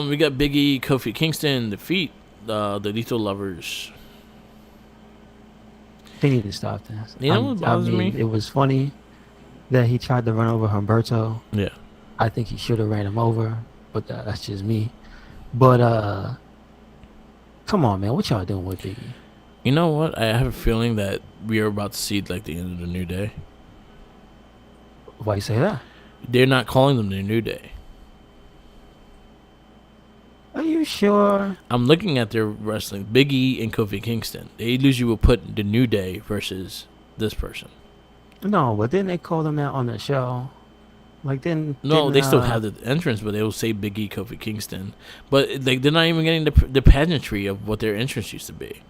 We got Big E, Kofi Kingston defeat the Lethal Lovers. They need to stop this. You know what bothers me? It was funny that he tried to run over Humberto. Yeah. I think he should have ran him over, but that's just me. But, come on, man. What y'all doing with Big E? You know what? I have a feeling that we are about to see like the end of the New Day. Why you say that? They're not calling them the New Day. Are you sure? I'm looking at their wrestling. Big E and Kofi Kingston. They usually will put the New Day versus this person. No, but then they call them that on the show. Like then. No, they still have the entrance, but they will say Big E, Kofi Kingston. But like they're not even getting the pageantry of what their entrance used to be.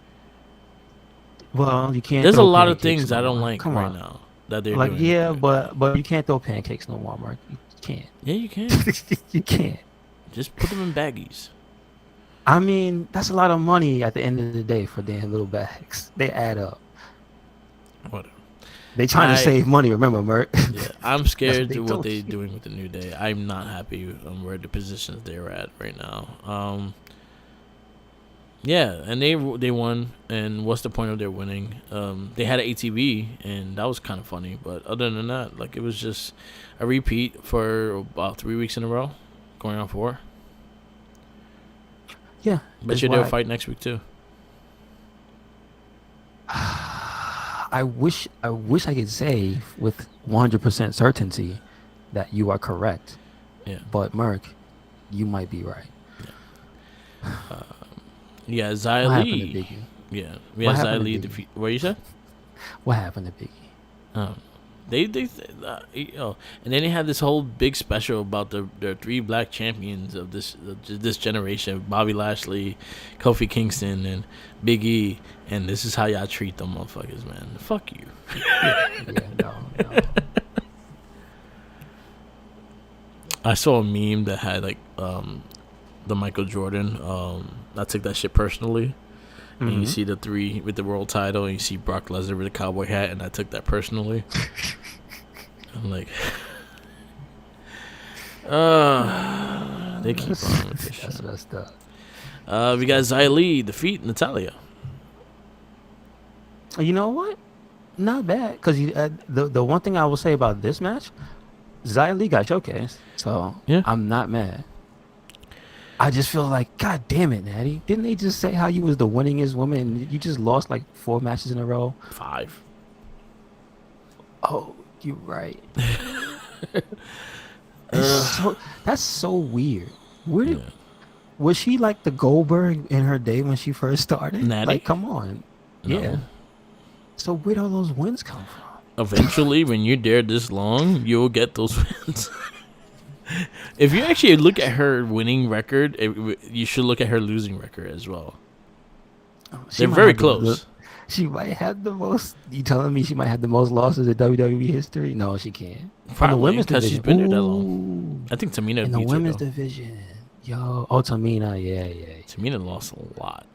Well, you can't. There's a lot of things I don't like right now that they're like, doing. Yeah, but you can't throw pancakes no more, Mark. You can't. Yeah, you can. You can't. Just put them in baggies. I mean, that's a lot of money at the end of the day for damn little bags. They add up. Whatever. They trying to save money, remember, Merc? Yeah, I'm scared of what they're doing with the New Day. I'm not happy on where the positions they're at right now. Yeah, and they won. And what's the point of their winning? They had an ATV, and that was kind of funny. But other than that, like it was just a repeat for about 3 weeks in a row, going on 4. Yeah, Bet you they'll fight next week too. I wish I could say with 100% certainty that you are correct. Yeah. But Merc, you might be right. Yeah, Xia What Li. happened to Biggie? Yeah, we had Xia Li defeat. What you said? What happened to Biggie? And then they had this whole big special about the 3 black champions of this generation: Bobby Lashley, Kofi Kingston, and Big E. And this is how y'all treat them motherfuckers, man. Fuck you. No. I saw a meme that had like the Michael Jordan. I took that shit personally. And you see the 3 with the world title, and you see Brock Lesnar with a cowboy hat, and I took that personally. I'm like, they keep on with this shit. That's messed up. We got Xia Li defeat Natalia. You know what? Not bad. Because the one thing I will say about this match, Xia Li got showcased. So yeah. I'm not mad. I just feel like, God damn it, Natty. Didn't they just say how you was the winningest woman and you just lost like 4 matches in a row? 5. Oh, you're right. That's so weird. Was she like the Goldberg in her day when she first started? Natty? Like, come on. No. Yeah. So where'd all those wins come from? Eventually, when you're there this long, you'll get those wins. If you actually look at her winning record, you should look at her losing record as well. They're very close. She might have the most. You telling me she might have the most losses in WWE history? No, she can't. Probably because she's been there that long. I think Tamina in the women's division. Yo, Tamina, yeah. Tamina lost a lot.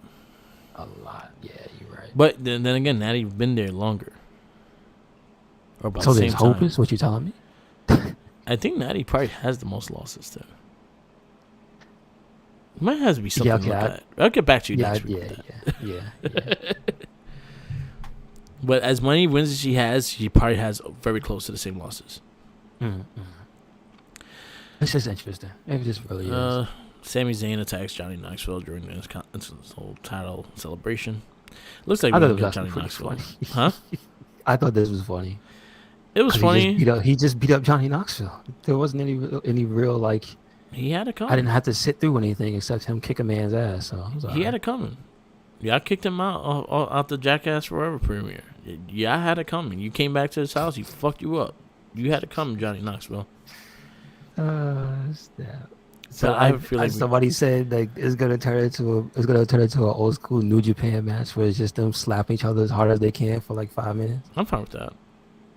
Yeah, you're right. But then again, Natty's been there longer. Or about so the there's same hope time. Is what you telling me? I think Natty probably has the most losses too. It might have to be something like that. I'll get back to you next week. Yeah. But as many wins as she has, she probably has very close to the same losses. It's just interesting. It just really is. Sami Zayn attacks Johnny Knoxville during this whole title celebration. Looks like I we're thought gonna it get was Johnny Knoxville. funny. Huh? I thought this was funny. It was funny. He just beat up Johnny Knoxville. There wasn't any real like. He had it coming. I didn't have to sit through anything except him kick a man's ass. So he had it coming. Yeah, I kicked him out the Jackass Forever premiere. Yeah, I had it coming. You came back to his house. He fucked you up. You had it coming, Johnny Knoxville. So I feel like somebody said like it's gonna turn into an old school New Japan match where it's just them slapping each other as hard as they can for like 5 minutes. I'm fine with that.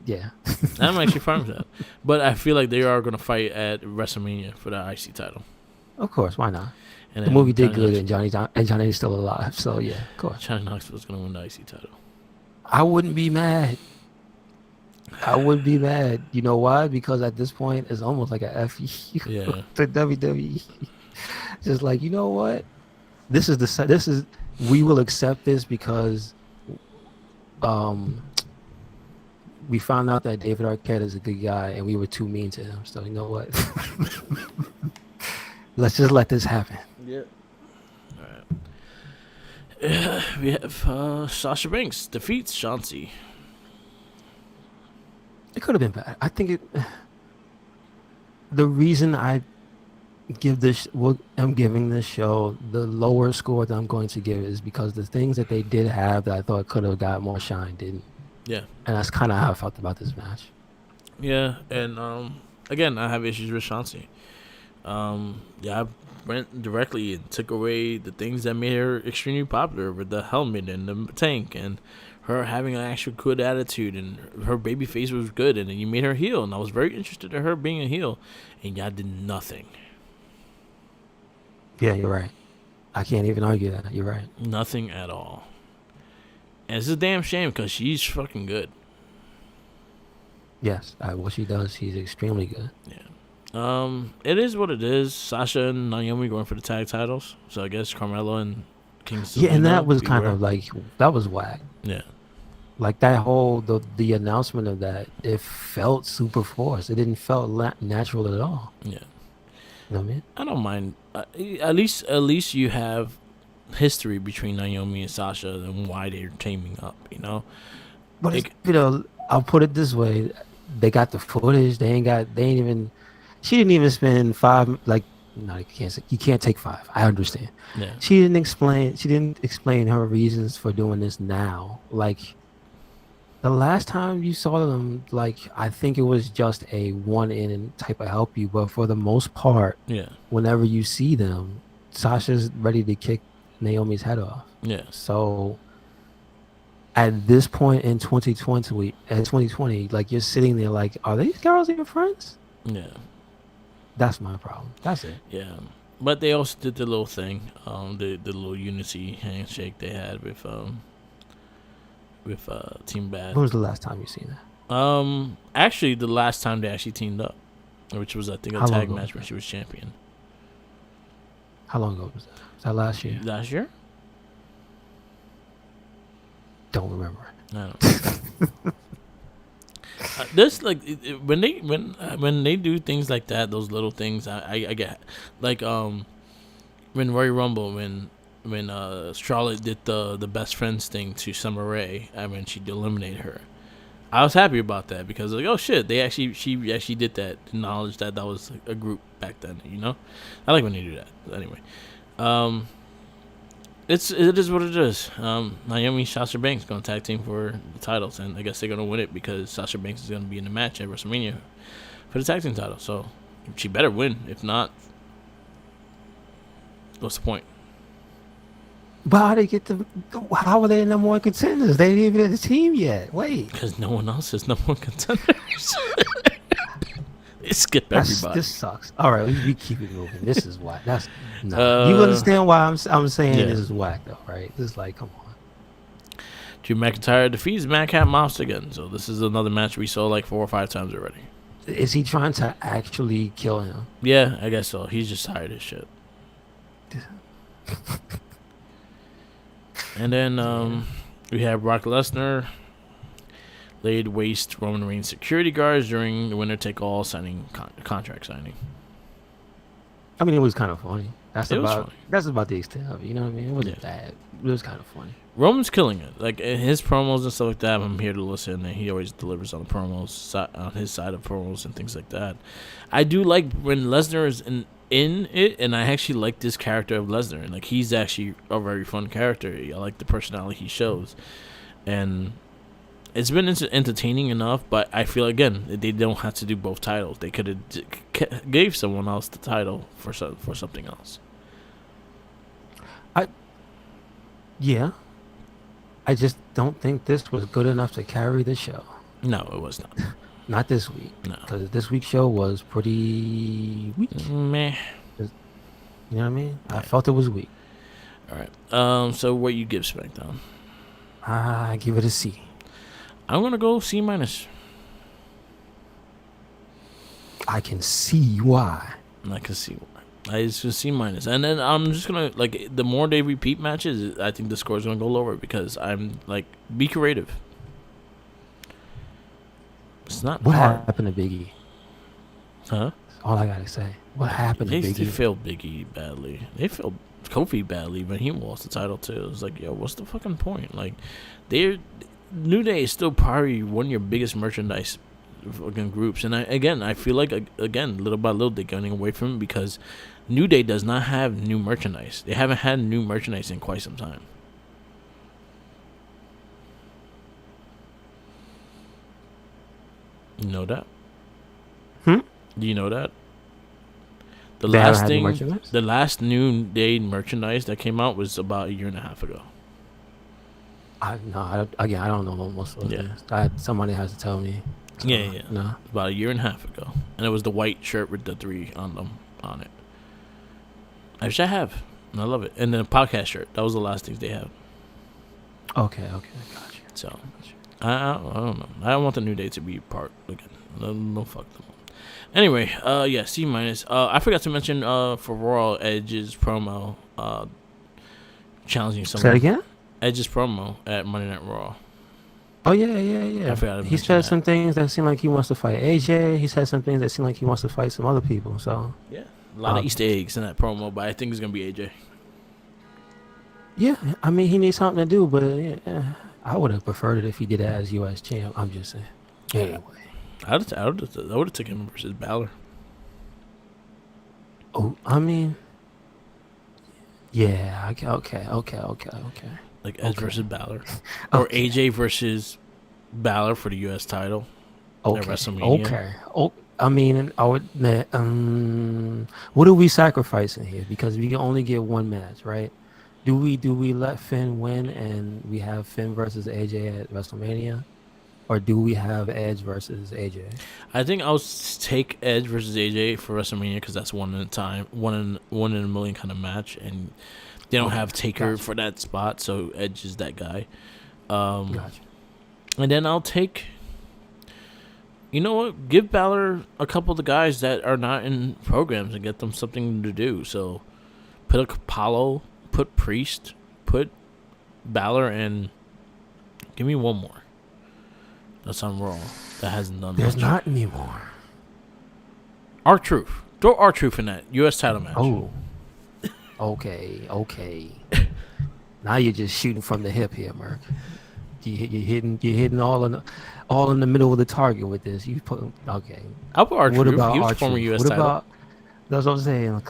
Yeah, I'm actually fine with that. But I feel like they are gonna fight at WrestleMania for the IC title. Of course, why not? And the movie did good, and Johnny's still alive. So yeah, of course. Johnny Knoxville's gonna win the IC title. I wouldn't be mad. You know why? Because at this point, it's almost like a FU to WWE. Just like, you know what? We will accept this because we found out that David Arquette is a good guy and we were too mean to him. So you know what? Let's just let this happen. Yeah. All right. We have Sasha Banks defeats Shotzi. It could have been bad. I think the reason I'm giving this show the lower score that I'm going to give is because the things that they did have that I thought could have got more shine didn't. Yeah. And that's kind of how I felt about this match. Yeah, and again, I have issues with Shotzi. I went directly and took away the things that made her extremely popular with the helmet and the tank and her having an actual good attitude, and her baby face was good, and then you made her heel, and I was very interested in her being a heel, and y'all did nothing. Yeah, you're right. I can't even argue that. You're right. Nothing at all. And it's a damn shame because she's fucking good. Yes, what she does, she's extremely good. Yeah. It is what it is. Sasha and Naomi going for the tag titles, so I guess Carmella and Yeah, and that was kind beware. of like that was whack. Yeah. Like that whole the announcement of that, it felt super forced. It didn't felt natural at all. Yeah. You know what I mean? I don't mind. At least you have history between Naomi and Sasha and why they're teaming up. You know. But I'll put it this way: they got the footage. They ain't even. She didn't even spend five. Like, no, you can't take five. I understand. Yeah. She didn't explain her reasons for doing this now. Like, the last time you saw them, like, I think it was just a one in type of help you. But for the most part, Yeah. whenever you see them, Sasha's ready to kick Naomi's head off. Yeah. So at this point in 2020, like, you're sitting there like, are these girls even friends? Yeah. That's my problem. That's it. Yeah. But they also did the little thing, the little unity handshake they had with Team Bad. When was the last time you seen that? Actually, the last time they actually teamed up, which was I think a tag match when she was champion. How long ago was that? Was that last year? Last year? Don't remember. I don't. This like when they do things like that, those little things, I get like when Royal Rumble when Charlotte did the best friends thing to Summer Rae and when she eliminated her, I was happy about that because like, oh shit, she actually did that, acknowledged that was a group back then, you know. I like when they do that. But anyway, it is what it is. Naomi Sasha Banks going to tag team for the titles, and I guess they're going to win it because Sasha Banks is going to be in the match at WrestleMania for the tag team title. So she better win. If not, what's the point? But how are they the number one contenders? They ain't even in the team yet. Wait. Because no one else is number one contenders. They skip everybody. This sucks. All right, we keep it moving. This is whack. That's no. You understand why I'm saying this is whack though, right? This is like, come on. Drew McIntyre defeats Madcap Mouse again. So this is another match we saw like 4 or 5 times already. Is he trying to actually kill him? Yeah, I guess so. He's just tired of shit. And then we have Brock Lesnar laid waste Roman Reigns security guards during the winner take all contract signing. I mean, it was kind of funny. That's funny. about the extent of it. You know what I mean? It wasn't bad. It was kind of funny. Roman's killing it. Like in his promos and stuff like that. I'm here to listen, and he always delivers on the promos, on his side of promos and things like that. I do like when Lesnar is in it, and I actually like this character of Lesnar. And like he's actually a very fun character. I like the personality he shows, and it's been entertaining enough. But I feel again they don't have to do both titles. They could have gave someone else the title for something else. Yeah. I just don't think this was good enough to carry the show. No, it was not. Not this week. No. Because this week's show was pretty weak. Meh. You know what I mean? I felt it was weak. All right. So what you give SmackDown? I give it a C. I'm going to go C minus. I can see why. I can see why. It's just C minus, and then I'm just gonna like the more they repeat matches, I think the score is gonna go lower because I'm like be creative. It's not what hard. happened to Big E? Huh? That's all I gotta say. What happened to Big E? They failed Big E badly. They failed Kofi badly when he lost the title too. It was like, yo, what's the fucking point? Like, New Day is still probably one of your biggest merchandise fucking groups, and I feel like again little by little they're getting away from it because New Day does not have new merchandise. They haven't had new merchandise in quite some time. You know that? Do you know that? The last New Day merchandise that came out was about 1.5 years ago. I don't know most of it. Somebody has to tell me. So, yeah. No. About 1.5 years ago. And it was the white shirt with the 3 on it. Which I have. And I love it. And then a podcast shirt. That was the last things they had. Okay, gotcha. So, I don't know. I don't want the New Day to be part again. No fuck them. Anyway, C minus. I forgot to mention for Raw Edge's promo. challenging Say that someone. again. Edge's promo at Monday Night Raw. Oh yeah. I forgot to He mention said that. some things that seem like he wants to fight AJ. He said some things that seem like he wants to fight some other people. So Yeah, a lot of Easter eggs in that promo, but I think it's gonna be AJ. yeah, I mean he needs something to do, but yeah, I would have preferred it if he did it as U.S. champ. I'm just saying. Anyway. I would have taken him versus Balor. Oh, I mean, yeah. Okay. Like Edge versus Balor, or AJ versus Balor for the U.S. title at WrestleMania. Okay. Oh, I mean, I would. What are we sacrificing here? Because we can only get one match, right? Do we let Finn win and we have Finn versus AJ at WrestleMania, or do we have Edge versus AJ? I think I'll take Edge versus AJ for WrestleMania because that's one in a million kind of match, and they don't have Taker for that spot, so Edge is that guy. Gotcha. And then I'll take. You know what? Give Balor a couple of the guys that are not in programs and get them something to do. So, put Apollo, put Priest, put Balor, and give me one more. That's on Raw. That hasn't done. There's not anymore. R-Truth. Throw R-Truth in that U.S. title match. Oh. Okay. Now you're just shooting from the hip here, Merc. You're hitting all in the middle of the target with this. You put okay. I'll put R-Truth. What about he was R-Truth? former U.S. What title. about? That's what I'm saying.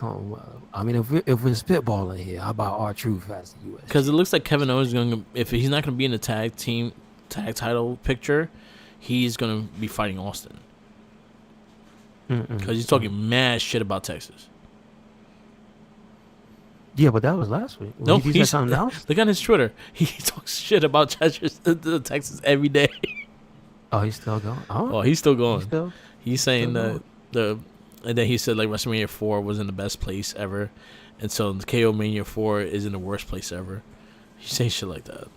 I mean, if we're spitballing here, how about R-Truth as the U.S.? Because it looks like Kevin Owens is going to, if he's not going to be in the tag title picture, he's going to be fighting Austin. Because he's talking mad shit about Texas. Yeah, but that was last week. No, he said something else. Look on his Twitter. He talks shit about Texas every day. Oh, he's still going. Oh, he's still going. He's saying and then he said like WrestleMania 4 wasn't the best place ever, and so the KO Mania 4 is in the worst place ever. He's saying shit like that.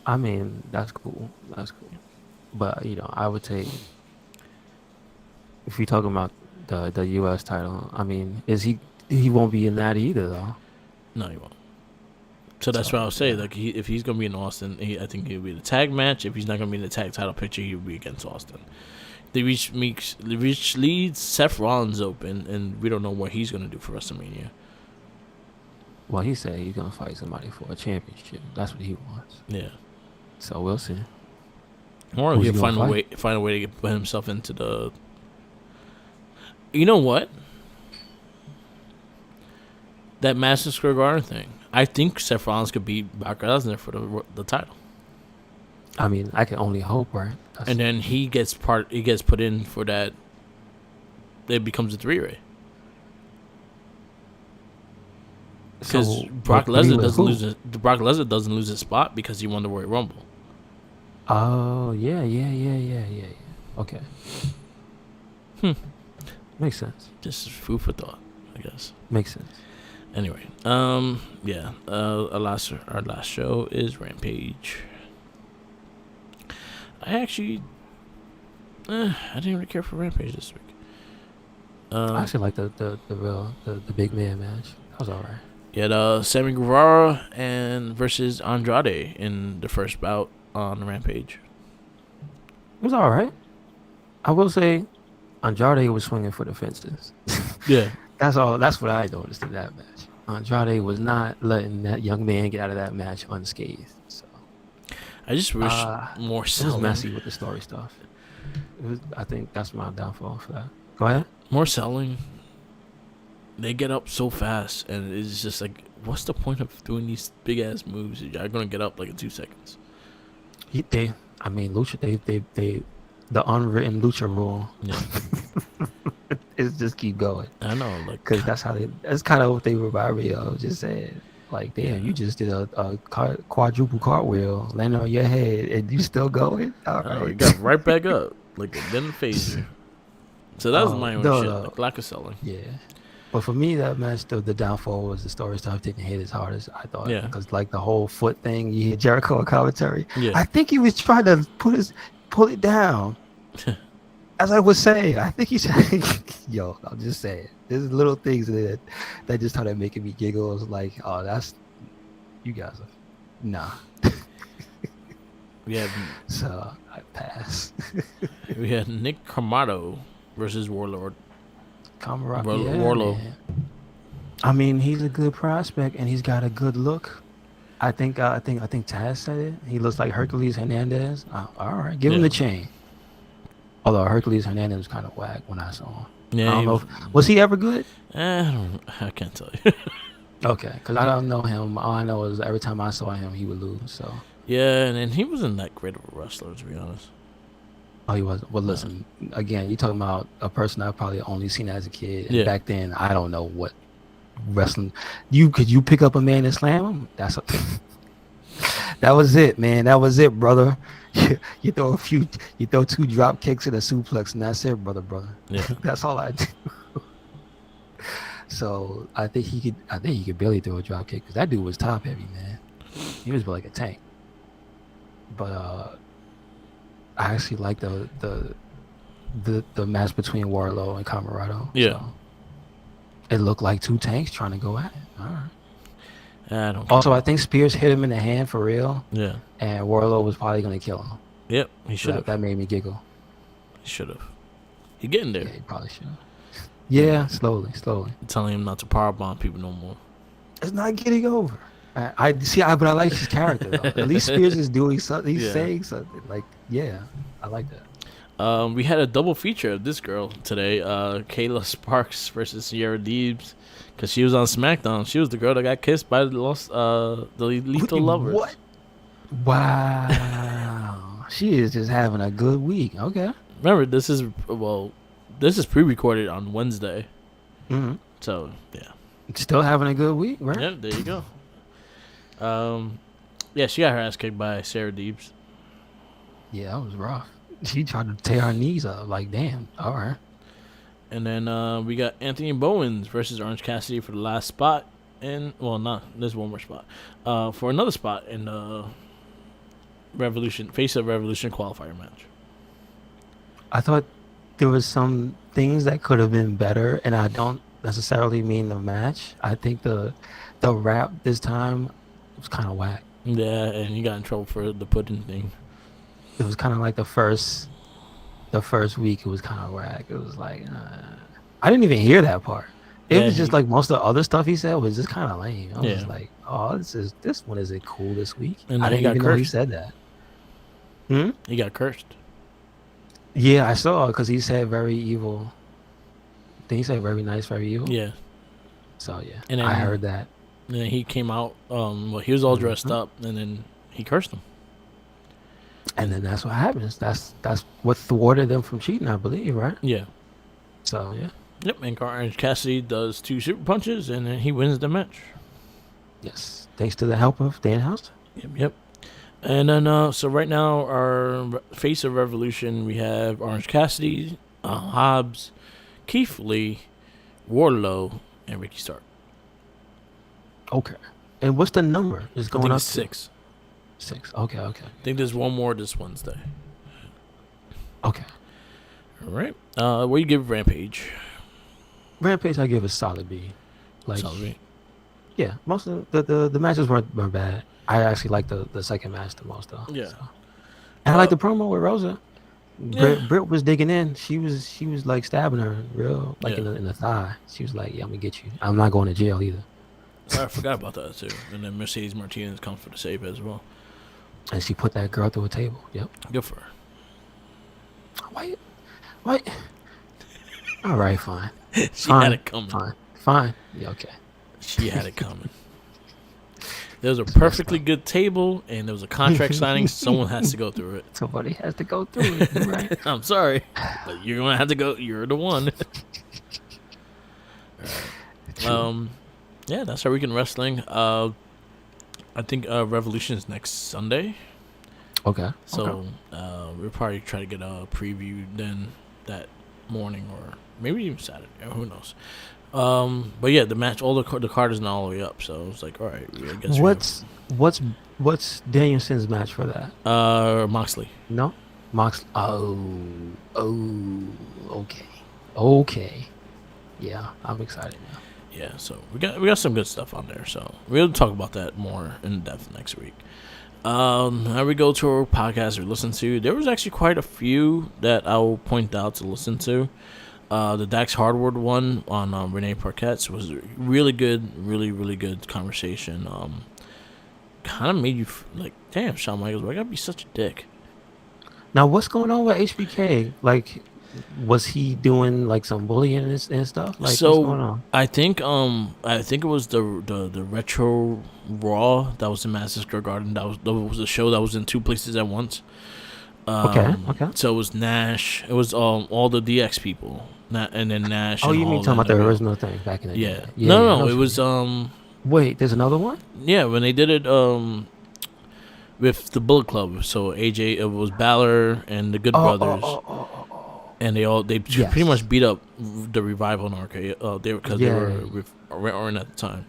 I mean, that's cool. But I would take, if you're talking about the U.S. title. I mean, he won't be in that either, though. No, he won't. So that's what I'll say. Yeah. Like, if he's gonna be in Austin, I think he'll be in the tag match. If he's not gonna be in the tag title picture, he'll be against Austin. They leads Seth Rollins open, and we don't know what he's gonna do for WrestleMania. Well, he said he's gonna fight somebody for a championship. That's what he wants. Yeah. So we'll see. Or he'll find a way to put himself into the. You know what? That Madison Square Garden thing. I think Seth Rollins could beat Brock Lesnar for the title. I mean, I can only hope, right? And then he gets put in for that. It becomes a 3-way. Because Brock Lesnar doesn't lose his spot because he won the Royal Rumble. Oh yeah. Okay. Makes sense. Just food for thought, I guess. Makes sense. Anyway, yeah. Our last show is Rampage. I actually, I didn't really care for Rampage this week. I actually like the big man match. That was alright. Yeah, Sammy Guevara versus Andrade in the first bout on Rampage. It was alright. I will say, Andrade was swinging for the fences. Yeah. That's all. That's what I noticed in that match. Andrade was not letting that young man get out of that match unscathed. So I just wish more selling. It was messy with the story stuff. I think that's my downfall for that. Go ahead. More selling. They get up so fast, and it's just like, what's the point of doing these big ass moves? You're gonna get up like in 2 seconds. The unwritten lucha rule. Yeah. It's just keep going. I know, like, because that's kind of what they remind me of. Just saying, like, damn, you just did a quadruple cartwheel, landing on your head, and you still going. All right, you got right back up, like it didn't phase you. So that was my own shit, like, lack of selling. Yeah, but for me, that match, the downfall was the story stuff didn't hit as hard as I thought. Yeah, because like the whole foot thing, you hear Jericho in commentary. Yeah, I think he was trying to pull it down. As I was saying, I think he's yo, I'm just saying, there's little things that just started making me giggle. I was like, oh, You guys are nah. We have So I pass. Nick Camaro versus Warlord. Yeah, Warlow. man. I mean, he's a good prospect and he's got a good look. I think Taz said it. He looks like Hercules Hernandez. All right, give him the chain. Although Hercules Hernandez was kind of whack when I saw him. Yeah, I don't know. Was he ever good? I can't tell you. Okay, because I don't know him. All I know is every time I saw him, he would lose. So. Yeah, and he wasn't that great of a wrestler, to be honest. Oh, he wasn't. Well, listen, again, you're talking about a person I've probably only seen as a kid. And back then, I don't know what wrestling. Could you pick up a man and slam him? That was it, man. That was it, brother. You throw two drop kicks and a suplex, and that's it, brother. Yeah, that's all I do. So I think he could barely throw a drop kick because that dude was top heavy, man. He was like a tank. But I actually like the match between Warlow and Camarado. Yeah. So it looked like two tanks trying to go at it. All right. I don't. Also, I think Spears hit him in the hand for real. Yeah. And Warlow was probably going to kill him. Yep, he should have. That made me giggle. He should have. He getting there. Yeah, he probably should have. Yeah, slowly. I'm telling him not to powerbomb people no more. It's not getting over. But I like his character though. At least Spears is doing something. He's saying something. Like, yeah, I like that. We had a double feature of this girl today. Kayla Sparks versus Sierra Deebs, because she was on SmackDown. She was the girl that got kissed by the Lethal Lovers. What? Wow. She is just having a good week. Okay. Remember, this is pre-recorded on Wednesday. Mm-hmm. So yeah. Still having a good week, right? Yeah, there you go. Yeah, she got her ass kicked by Sarah Deebs. Yeah, that was rough. She tried to tear her knees up. Like, damn. All right. And then we got Anthony Bowens versus Orange Cassidy for the last spot. And, there's one more spot. For another spot in the Face of Revolution qualifier match. I thought there was some things that could have been better, and I don't necessarily mean the match. I think the rap this time was kind of whack. Yeah, and he got in trouble for the pudding thing. It was kind of like the first week. It was kind of whack. It was like I didn't even hear that part. It was just like most of the other stuff he said was just kind of lame. I was just like, oh, this one isn't cool this week. And I didn't even know he said that. He got cursed. Yeah, I saw it because he said very evil. Then he said very nice, very evil. Yeah. So yeah, and then, I heard that. And then he came out. He was all dressed up, and then he cursed him. And then that's what happens. That's what thwarted them from cheating, I believe, right? Yeah. So yeah. Yep. And Orange Cassidy does 2 super punches, and then he wins the match. Yes, thanks to the help of Danhausen. Yep. And then, so right now, our Face of Revolution, we have Orange Cassidy, Hobbs, Keith Lee, Wardlow, and Ricky Stark. Okay. And what's the number? It's going up 6. 6. Okay. I think there's one more this Wednesday. Okay. All right. What do you give Rampage? Rampage, I give a solid B. Solid B? Yeah. Most of the matches weren't bad. I actually like the second match the most, though. Yeah. So. And I like the promo with Rosa. Britt was digging in. She was like stabbing her real, like in the thigh. She was like, "Yeah, I'm gonna get you. I'm not going to jail either." I forgot about that too. And then Mercedes Martinez comes for the save as well. And she put that girl through a table. Yep. Good for her. What? All right, fine. She had it coming. Fine. Yeah, okay. She had it coming. There was a perfectly good table, and there was a contract signing. Someone has to go through it. Somebody has to go through it. Right. I'm sorry, but you're gonna have to go. You're the one. Yeah, that's our week in wrestling. I think Revolution is next Sunday. Okay. So we'll probably try to get a preview then that morning, or maybe even Saturday. Who knows? But yeah, the match, all the card is not all the way up, so it's like, all right, I guess. What's Danielson's match for that? Moxley. No, Moxley. Oh, okay. Yeah, I'm excited now. Yeah, so we got some good stuff on there. So we'll talk about that more in depth next week. Now we go to our podcast we listen to. There was actually quite a few that I will point out to listen to. The Dax Hardwood one on Renee Parquet's was really good, really good conversation. Kind of made you like, damn, Shawn Michaels, why gotta be such a dick? Now, what's going on with HBK? Like, was he doing like some bullying and stuff? Like, what's going on? I think it was the Retro Raw that was in Madison Square Garden. That was a show that was in two places at once. Okay. So it was Nash. It was all the DX people, and then Nash. Oh, and you mean talking about the original thing back in the day? Yeah. No, it was Wait, there's another one? Yeah, when they did it with the Bullet Club. So AJ, it was Balor and the Good Brothers. And they pretty much beat up the Revival and RK. They were with Orin at the time.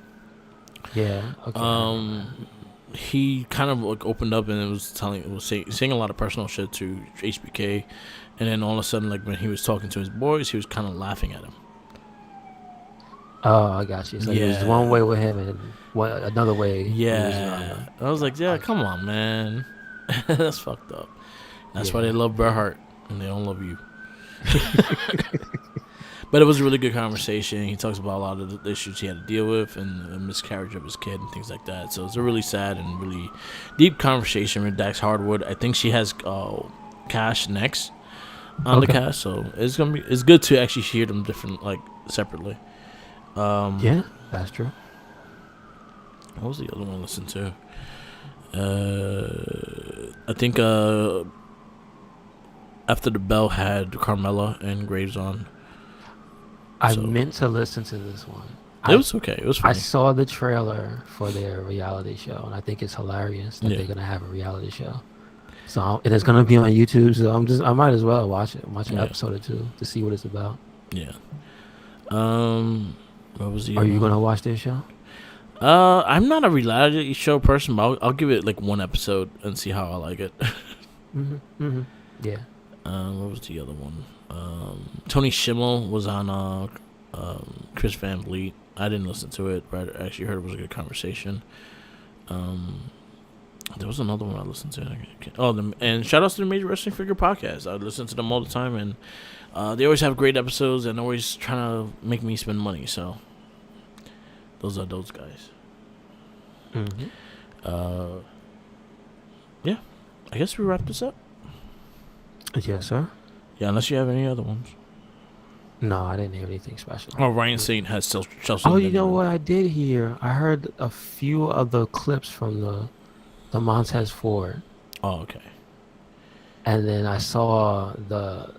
Yeah. Okay. He kind of like opened up and was saying a lot of personal shit to HBK, and then all of a sudden, like when he was talking to his boys, he was kind of laughing at him. Oh, I got you. So it was one way with him and another way. Yeah. I was like, yeah, come on, man. That's fucked up. That's why they love Bret Hart and they don't love you. But it was a really good conversation. He talks about a lot of the issues he had to deal with and the miscarriage of his kid and things like that. So it's a really sad and really deep conversation with Dax Hardwood. I think she has Cash next on the cast, so it's good to actually hear them different, like separately. Yeah, that's true. What was the other one I listened to? I think After the Bell had Carmella and Graves on. I meant to listen to this one. It was okay. It was funny. I saw the trailer for their reality show, and I think it's hilarious that they're gonna have a reality show. So it is gonna be on YouTube. So I might as well watch it. Watch an episode or two to see what it's about. Yeah. What was the? Are you gonna watch this show? I'm not a reality show person, but I'll give it like one episode and see how I like it. Yeah. What was the other one? Tony Schimmel was on Chris Van Vliet. I didn't listen to it, but I actually heard it was a good conversation. There was another one I listened to. And shout outs to the Major Wrestling Figure Podcast. I listen to them all the time, and they always have great episodes and always trying to make me spend money. So those are those guys. Yeah, I guess we wrap this up. Yes, sir. Yeah, unless you have any other ones. No, I didn't hear anything special. Oh, Ryan Saint has Chelsea. Oh, you know what I did hear? I heard a few of the clips from the Montez Ford. Oh, okay. And then I saw the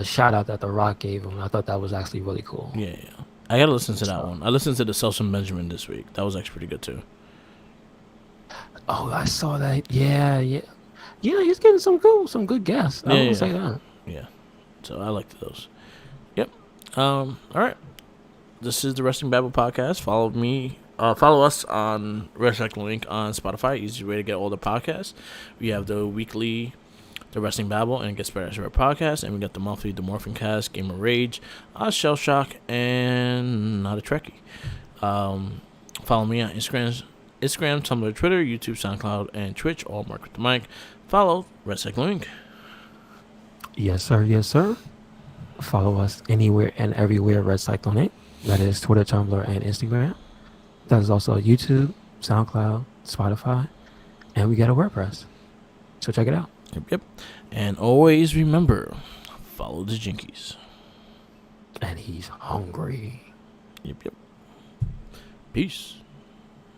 shout out that The Rock gave him. I thought that was actually really cool. Yeah. I gotta listen to that one. I listened to the Selson Benjamin this week. That was actually pretty good too. Oh, I saw that. Yeah. Yeah, he's getting some good guests. I will say that. Yeah. So I liked those. Yep. All right. This is the Wrestling Babble podcast. Follow us on Wrestling Link on Spotify. Easy way to get all the podcasts. We have the weekly The Wrestling Babble and Gets Better as a podcast, and we got the monthly The Morphin Cast, Game of Rage, Shell Shock, and Not a Trekkie. Follow me on Instagram, Tumblr, Twitter, YouTube, SoundCloud, and Twitch, all Mark with the Mic. Follow Wrestling Link. Yes, sir. Yes, sir. Follow us anywhere and everywhere Red Cyclone Inc. That is Twitter, Tumblr, and Instagram. That is also YouTube, SoundCloud, Spotify, and we got a WordPress. So check it out. Yep. And always remember, follow the Jinkies. And he's hungry. Yep. Peace.